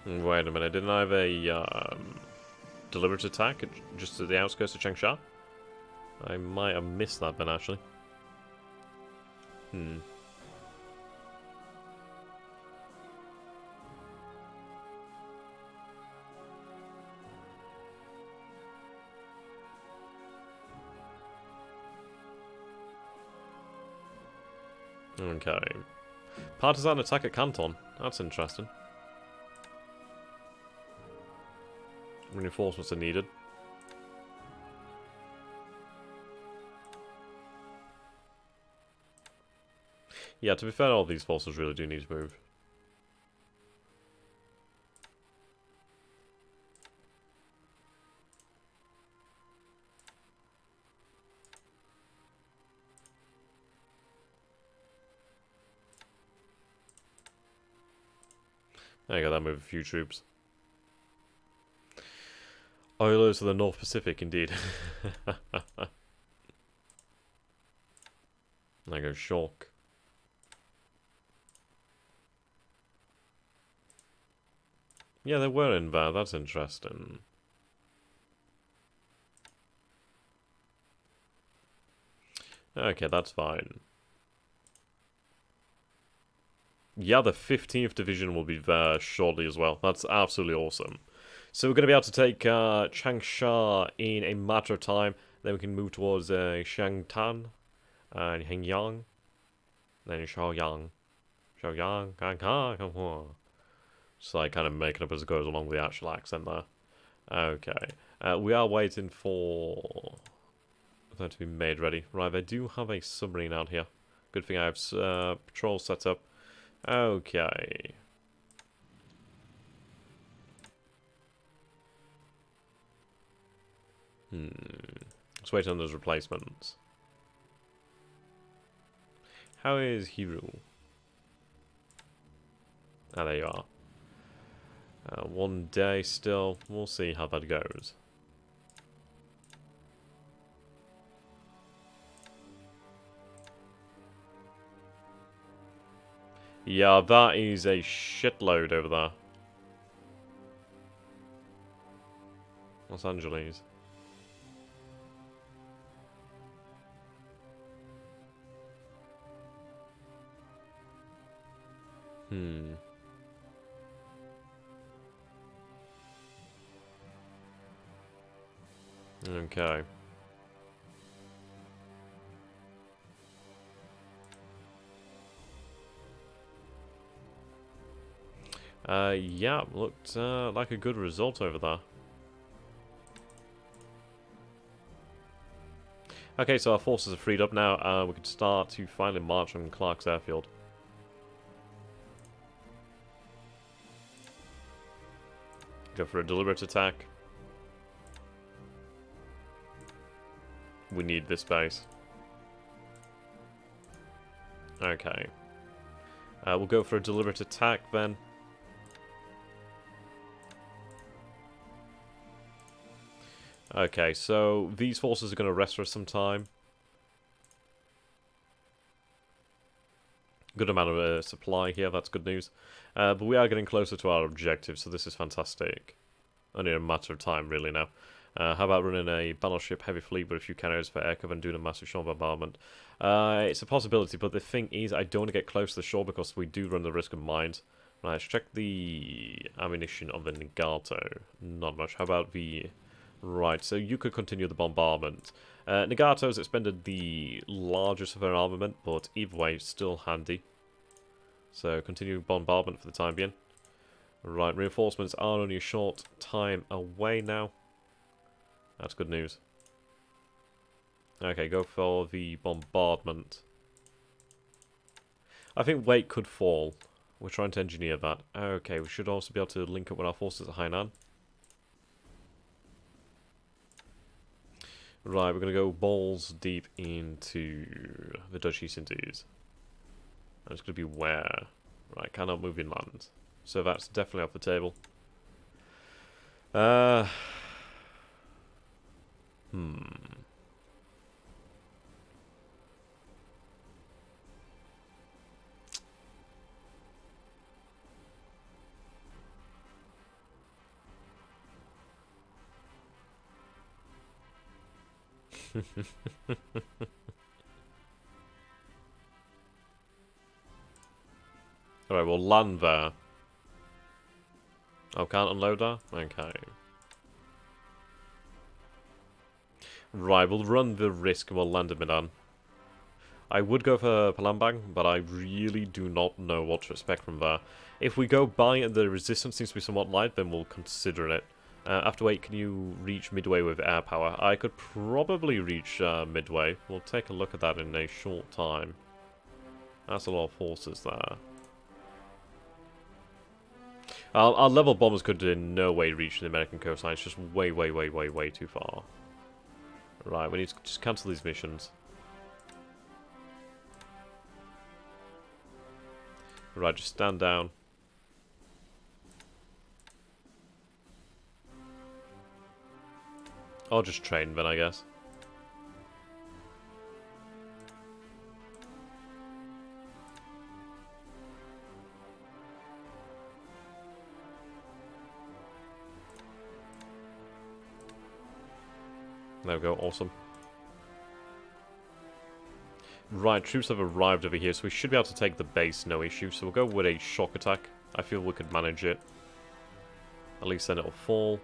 Wait a minute, didn't I have a deliberate attack just at the outskirts of Changsha? I might have missed that then, actually. Okay. Partisan attack at Canton. That's interesting. Reinforcements are needed. Yeah, to be fair, all these forces really do need to move. There you go, that moved a few troops. Oilers of the North Pacific, indeed. There goes Shock. Yeah, they were in there, that's interesting. Okay, that's fine. Yeah, the 15th Division will be there shortly as well. That's absolutely awesome. So we're going to be able to take Changsha in a matter of time. Then we can move towards Shangtan and Hengyang. Then Shaoyang. Shaoyang. Just like kind of making up as it goes along with the actual accent there. Okay. We are waiting for that to be made ready. Right, they do have a submarine out here. Good thing I have patrol set up. Okay. Let's wait on those replacements. How is Hiru? Ah, there you are. 1 day still. We'll see how that goes. Yeah, that is a shitload over there. Los Angeles. Okay. Yeah, looked like a good result over there. Okay, so our forces are freed up now. We can start to finally march on Clark's airfield. Go for a deliberate attack. We need this base. Okay. We'll go for a deliberate attack then. Okay, so these forces are going to rest for some time. Good amount of supply here, that's good news. But we are getting closer to our objective, so this is fantastic. Only a matter of time, really, now. How about running a battleship heavy fleet with a few carriers for air cover and doing a massive shore bombardment? It's a possibility, but the thing is, I don't want to get close to the shore because we do run the risk of mines. Right, let's check the ammunition of the Nagato. Not much. How about the... Right, so you could continue the bombardment. Nagato's expended the largest of their armament, but either way, it's still handy. So continue bombardment for the time being. Right, reinforcements are only a short time away now. That's good news. Okay, go for the bombardment. I think weight could fall. We're trying to engineer that. Okay, we should also be able to link up with our forces at Hainan. Right, we're going to go balls deep into the Dutch East Indies. And it's going to be where? Right, cannot move inland. So that's definitely off the table. Alright, we'll land there. Oh, can't unload there? Okay. Right, we'll run the risk and we'll land in Milan. I would go for Palambang, but I really do not know what to expect from there. If we go by and the resistance seems to be somewhat light, then we'll consider it. After 8, can you reach Midway with air power? I could probably reach Midway. We'll take a look at that in a short time. That's a lot of forces there. Our level bombers could in no way reach the American coastline. It's just way, way, way, way, way too far. Right, we need to just cancel these missions. Right, just stand down. I'll just train then, I guess. There we go, awesome. Right, troops have arrived over here, so we should be able to take the base, no issue. So we'll go with a shock attack. I feel we could manage it. At least then it'll fall.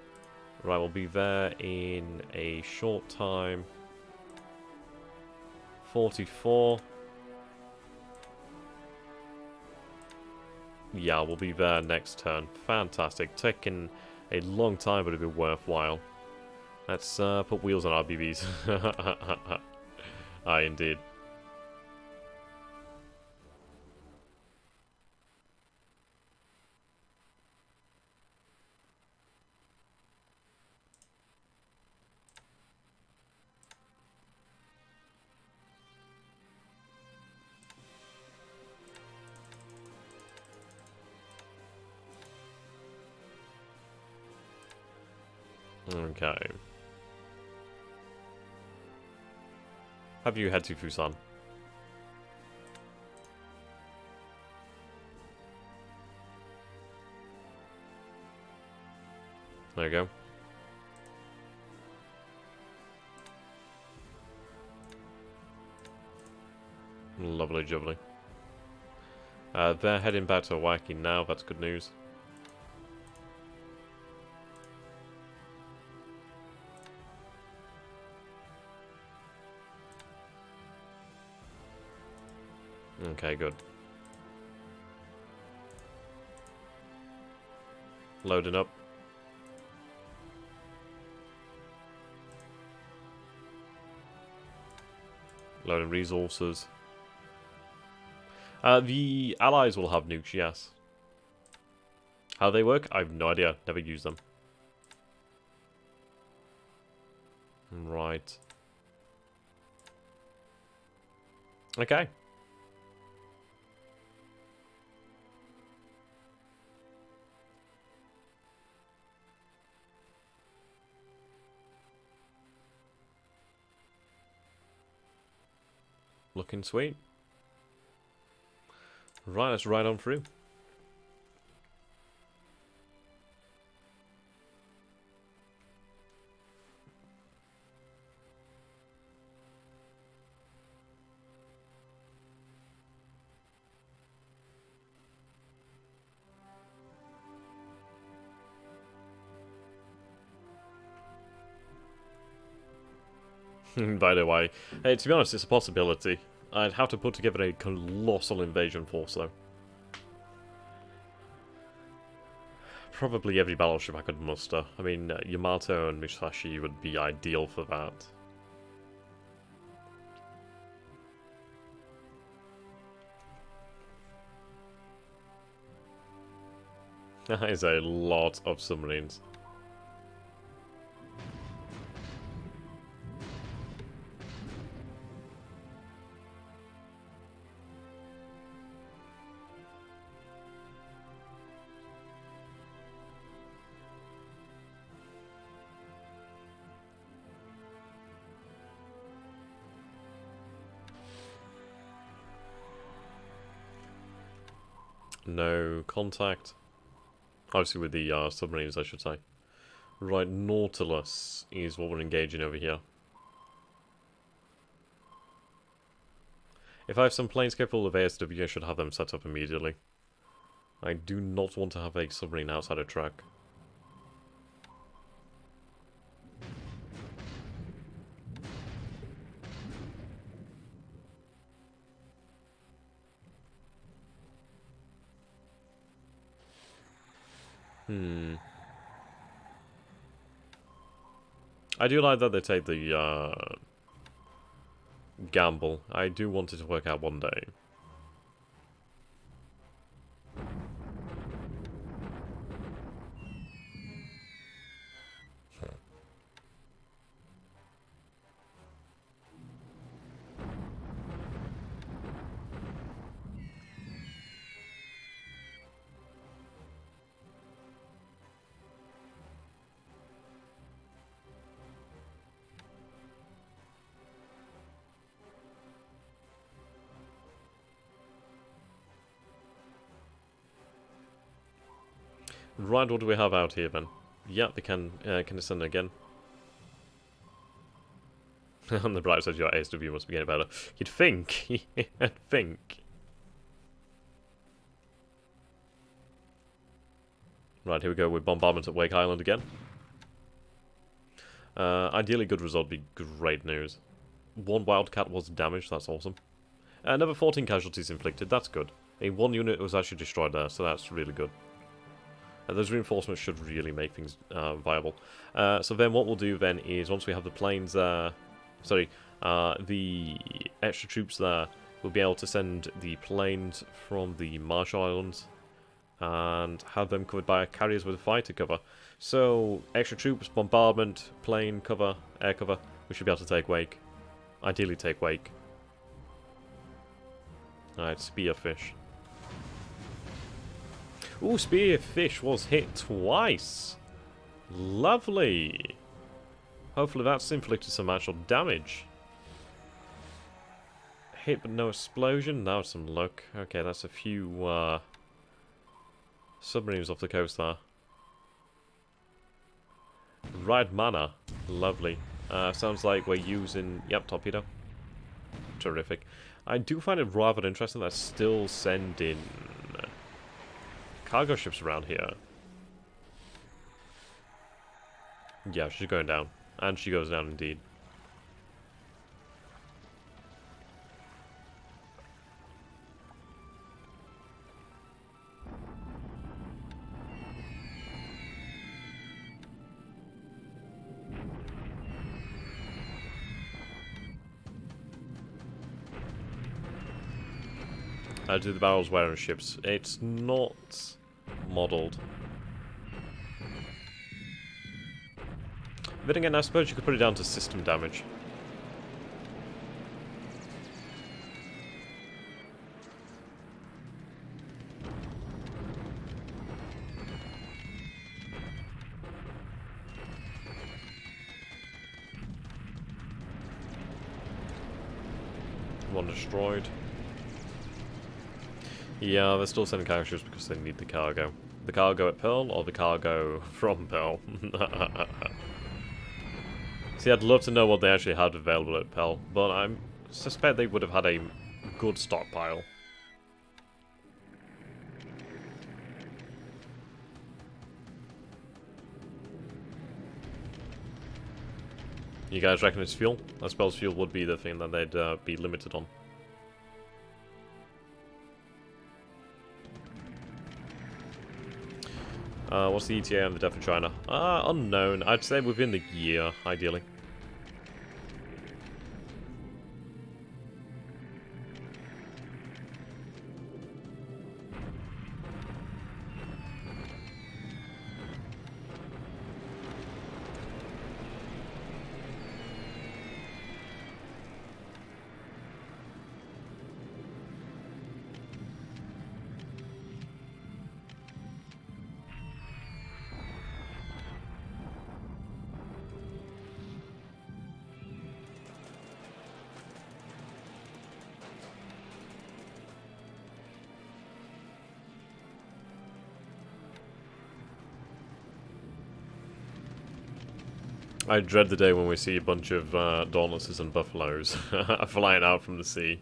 Right, we'll be there in a short time. 44. Yeah, we'll be there next turn. Fantastic. Taking a long time, but it'll be worthwhile. Let's put wheels on RBVs. Aye, indeed. Okay. Have you head to Fusan? There you go. Lovely jubbly. They're heading back to Wacky now, that's good news. Okay, good. Loading up. Loading resources. The allies will have nukes, yes. How they work? I have no idea. Never used them. Right. Okay. Looking sweet. Right, let's ride on through. By the way, hey, to be honest, it's a possibility. I'd have to put together a colossal invasion force, though. Probably every battleship I could muster. I mean, Yamato and Musashi would be ideal for that. That is a lot of submarines. No contact. Obviously with the submarines, I should say. Right, Nautilus is what we're engaging over here. If I have some planes capable of ASW, I should have them set up immediately. I do not want to have a submarine outside a track. I do like that they take the gamble. I do want it to work out one day. Right, what do we have out here then? Yeah, they can descend again. On the bright side, your ASW must be getting better. You'd think. You'd think. Right, here we go with bombardment at Wake Island again. Ideally, good result would be great news. One Wildcat was damaged, that's awesome. Another 14 casualties inflicted, that's good. One unit was actually destroyed there, so that's really good. Those reinforcements should really make things viable. So then what we'll do then is, once we have the planes the extra troops there, we'll be able to send the planes from the Marshall Islands and have them covered by carriers with fighter cover. So, extra troops, bombardment, plane cover, air cover, we should be able to take Wake. Ideally take Wake. Alright, Spearfish. Ooh, Spearfish was hit twice. Lovely. Hopefully that's inflicted some actual damage. Hit but no explosion. Now some luck. Okay, that's a few submarines off the coast there. Right manner. Lovely. Sounds like we're using... Yep, torpedo. Terrific. I do find it rather interesting that still sending cargo ships around here. Yeah, she's going down. And she goes down indeed. Do the barrels wearing ships. It's not modelled. Then again, I suppose you could put it down to system damage. One destroyed. Yeah, they're still sending cargo ships because they need the cargo. The cargo at Pearl, or the cargo from Pearl? See, I'd love to know what they actually had available at Pearl, but I suspect they would have had a good stockpile. You guys reckon it's fuel? I suppose fuel would be the thing that they'd be limited on. What's the ETA on the death of China? Unknown. I'd say within the year, ideally. I dread the day when we see a bunch of Dauntlesses and Buffaloes flying out from the sea.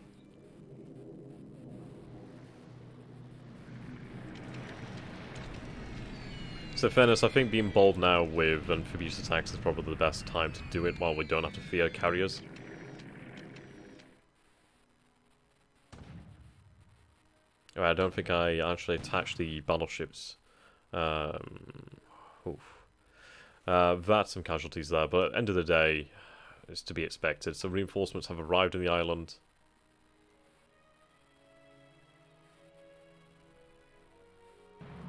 So fairness, I think being bold now with amphibious attacks is probably the best time to do it while we don't have to fear carriers. Alright, I don't think I actually attached the battleships. That's some casualties there, but at the end of the day, it's to be expected. So reinforcements have arrived in the island.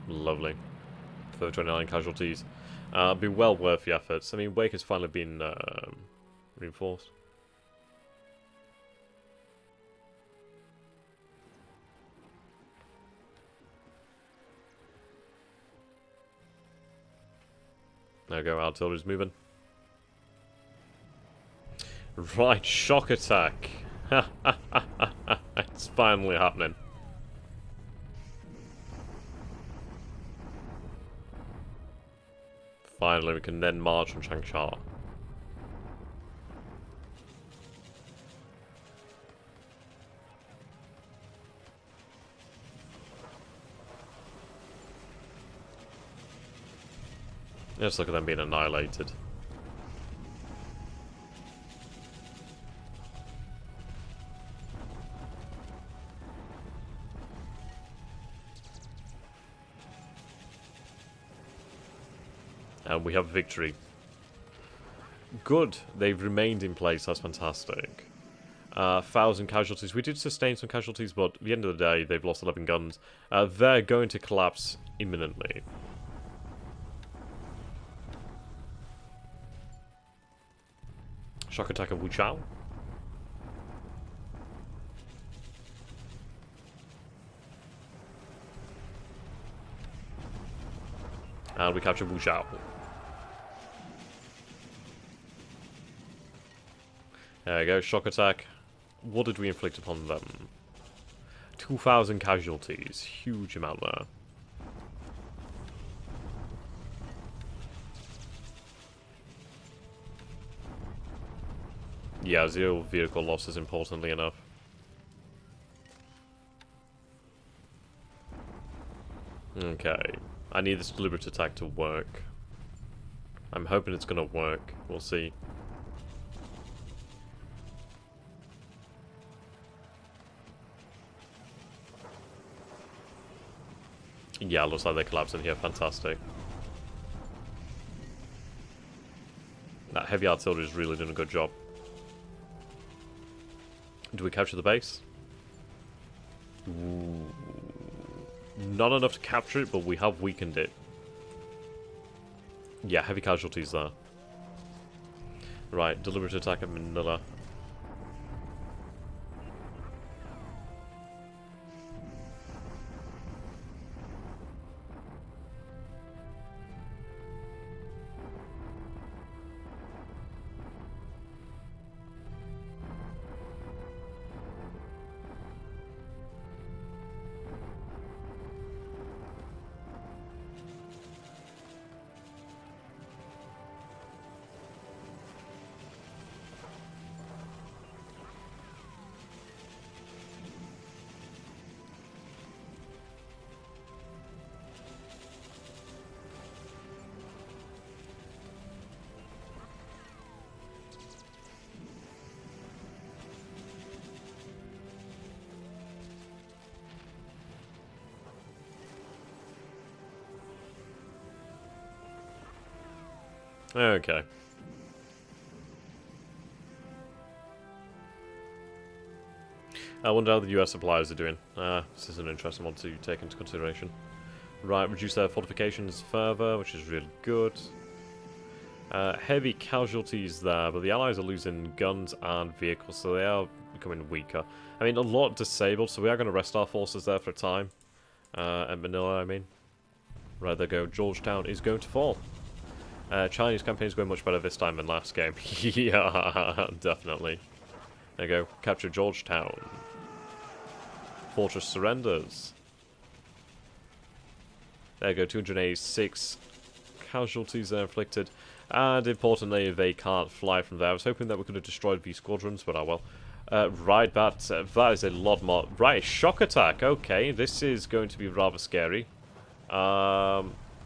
Lovely. For 29 casualties. Be well worth the efforts. I mean, Wake has finally been reinforced. There we go, artillery's moving. Right, shock attack. It's finally happening. Finally, we can then march on Changsha. Just look at them being annihilated. And we have victory. Good. They've remained in place. That's fantastic. 1,000 casualties. We did sustain some casualties, but at the end of the day, they've lost 11 guns. They're going to collapse imminently. Shock attack of Wuchao. And we capture Wuchao. There we go, shock attack. What did we inflict upon them? 2,000 casualties. Huge amount there. Yeah, 0 vehicle losses, importantly enough. Okay. I need this deliberate attack to work. I'm hoping it's gonna work. We'll see. Yeah, looks like they're collapsing here. Fantastic. That heavy artillery is really doing a good job. Do we capture the base? Ooh. Not enough to capture it, but we have weakened it. Yeah, heavy casualties there. Right, deliberate attack at Manila. Okay. I wonder how the US suppliers are doing. This is an interesting one to take into consideration. Right, reduce their fortifications further, which is really good. Heavy casualties there, but the Allies are losing guns and vehicles, so they are becoming weaker. I mean, a lot disabled, so we are going to rest our forces there for a time. At Manila, I mean. Right, there go. Georgetown is going to fall. Chinese campaign is going much better this time than last game. Yeah, definitely. There you go. Capture Georgetown. Fortress surrenders. There you go. 286 casualties there inflicted. And importantly, they can't fly from there. I was hoping that we could have destroyed these squadrons, but oh well. Right, that is a lot more. Right, shock attack. Okay, this is going to be rather scary.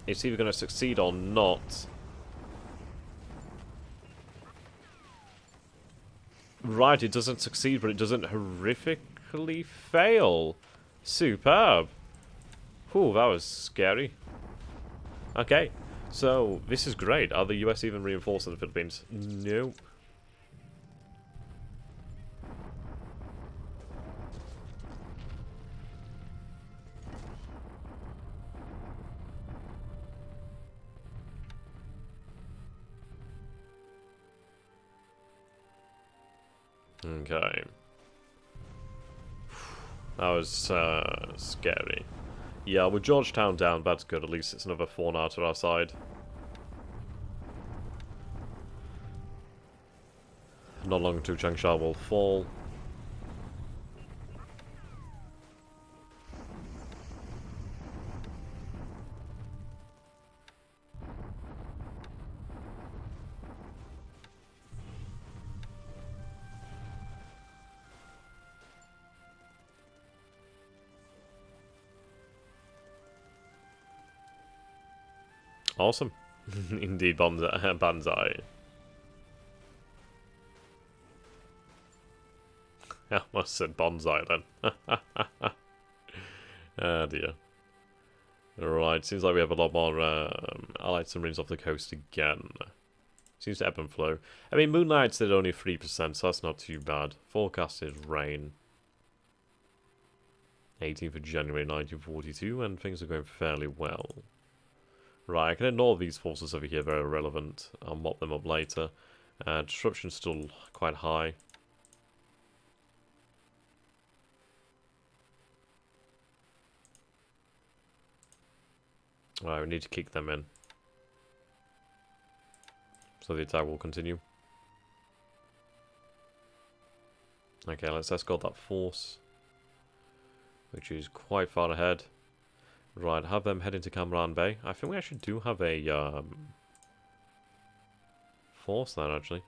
It's either going to succeed or not. Right, it doesn't succeed, but it doesn't horrifically fail. Superb. Whew, that was scary. Okay, so this is great. Are the US even reinforcing the Philippines? No. Okay. That was scary. Yeah, with Georgetown down, that's good. At least it's another 4 now to our side. Not long until Changsha will fall. Awesome. Indeed, Banzai. I almost said bonsai then. Oh dear. Right, seems like we have a lot more allied submarines off the coast again. Seems to ebb and flow. I mean, Moonlight's at only 3%, so that's not too bad. Forecasted rain. 18th of January 1942, and things are going fairly well. Right, I can ignore these forces over here, very irrelevant. I'll mop them up later. Disruption's still quite high. Right, we need to kick them in. So the attack will continue. Okay, let's escort that force, which is quite far ahead. Right, have them head into Camaran Bay. I think we actually do have a force there, actually.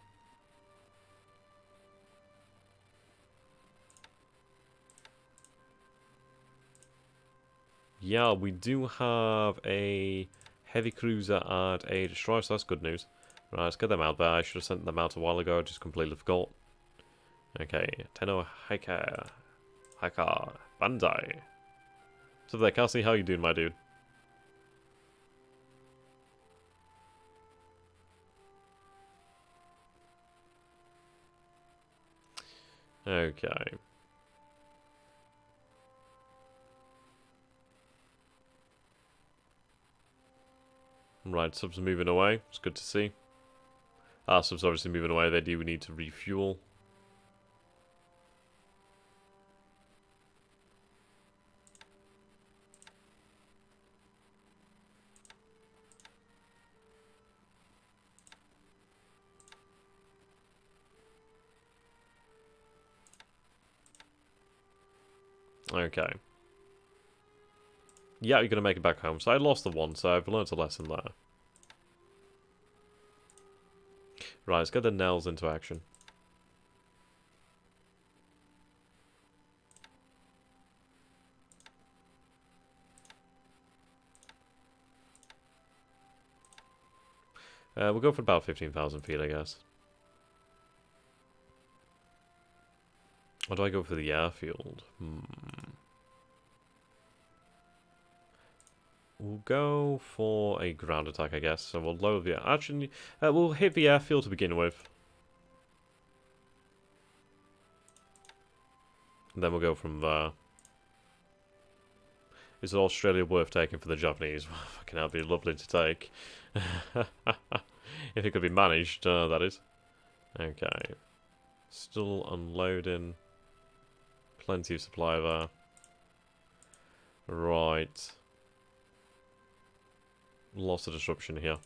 Yeah, we do have a heavy cruiser and a destroyer, so that's good news. Right, let's get them out there. I should have sent them out a while ago, I just completely forgot. Okay, Tenno Hika Banzai. So there, Cassie, how you doing, my dude? Okay. Right, subs are moving away. It's good to see. Our subs obviously moving away. They do need to refuel. Okay. Yeah, you're going to make it back home. So I lost the one, so I've learned a lesson there. Right, let's get the Nels into action. We'll go for about 15,000 feet, I guess. Or do I go for the airfield? We'll go for a ground attack, I guess. So we'll lower the... Actually, we'll hit the airfield to begin with. And then we'll go from there. Is Australia worth taking for the Japanese? Fucking hell, it'd be lovely to take. If it could be managed, that is. Okay. Still unloading. Plenty of supply there. Right. Lots of disruption here.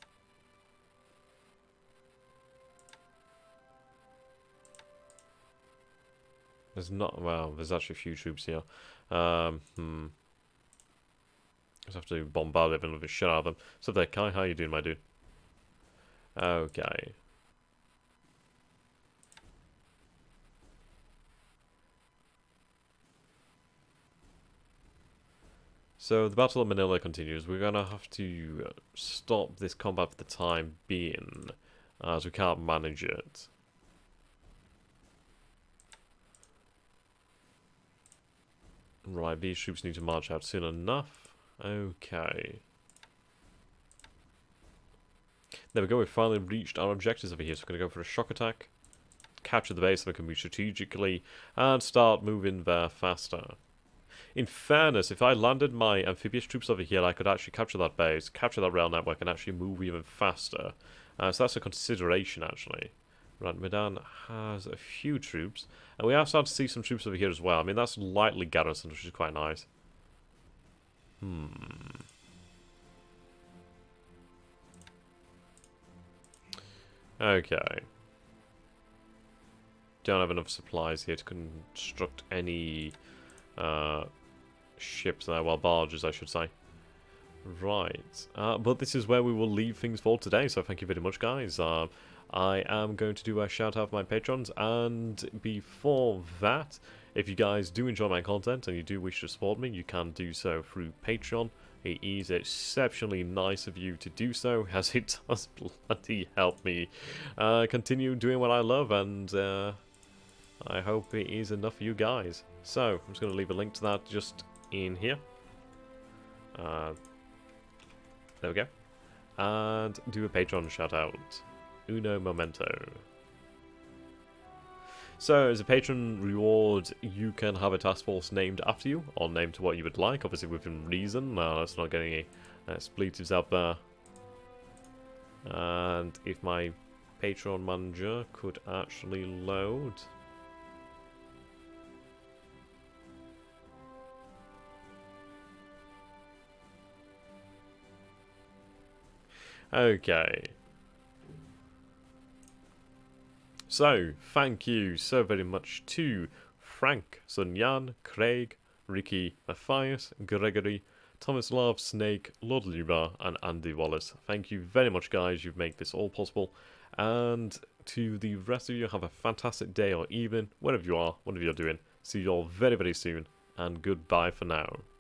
There's not... Well, there's actually a few troops here. Just have to bombard them and with the shit out of them. So there, Kai, how you doing, my dude? Okay. So the Battle of Manila continues. We're going to have to stop this combat for the time being, as we can't manage it. Right, these troops need to march out soon enough. Okay. There we go, we've finally reached our objectives over here, so we're going to go for a shock attack, capture the base so we can move strategically, and start moving there faster. In fairness, if I landed my amphibious troops over here, I could actually capture that base, capture that rail network, and actually move even faster. So that's a consideration, actually. Right, Medan has a few troops, and we are starting to see some troops over here as well. I mean, that's lightly garrisoned, which is quite nice. Okay. Don't have enough supplies here to construct any ships there, well, barges, I should say. Right, but this is where we will leave things for today, so thank you very much, guys. I am going to do a shout out for my patrons, and before that, if you guys do enjoy my content and you do wish to support me, you can do so through Patreon. It is exceptionally nice of you to do so, as it does bloody help me continue doing what I love, and I hope it is enough for you guys. So, I'm just going to leave a link to that just in here. There we go. And do a Patreon shout out. Uno momento. So, as a patron reward, you can have a task force named after you, or named to what you would like, obviously within reason. Let's not get any expletives out there. And if my Patreon manager could actually load. Okay. So, thank you so very much to Frank, Sunyan, Craig, Ricky, Matthias, Gregory, Tomislav, Snake, Lord Liba, and Andy Wallace. Thank you very much, guys. You've made this all possible. And to the rest of you, have a fantastic day or evening, wherever you are, whatever you're doing. See you all very, very soon, and goodbye for now.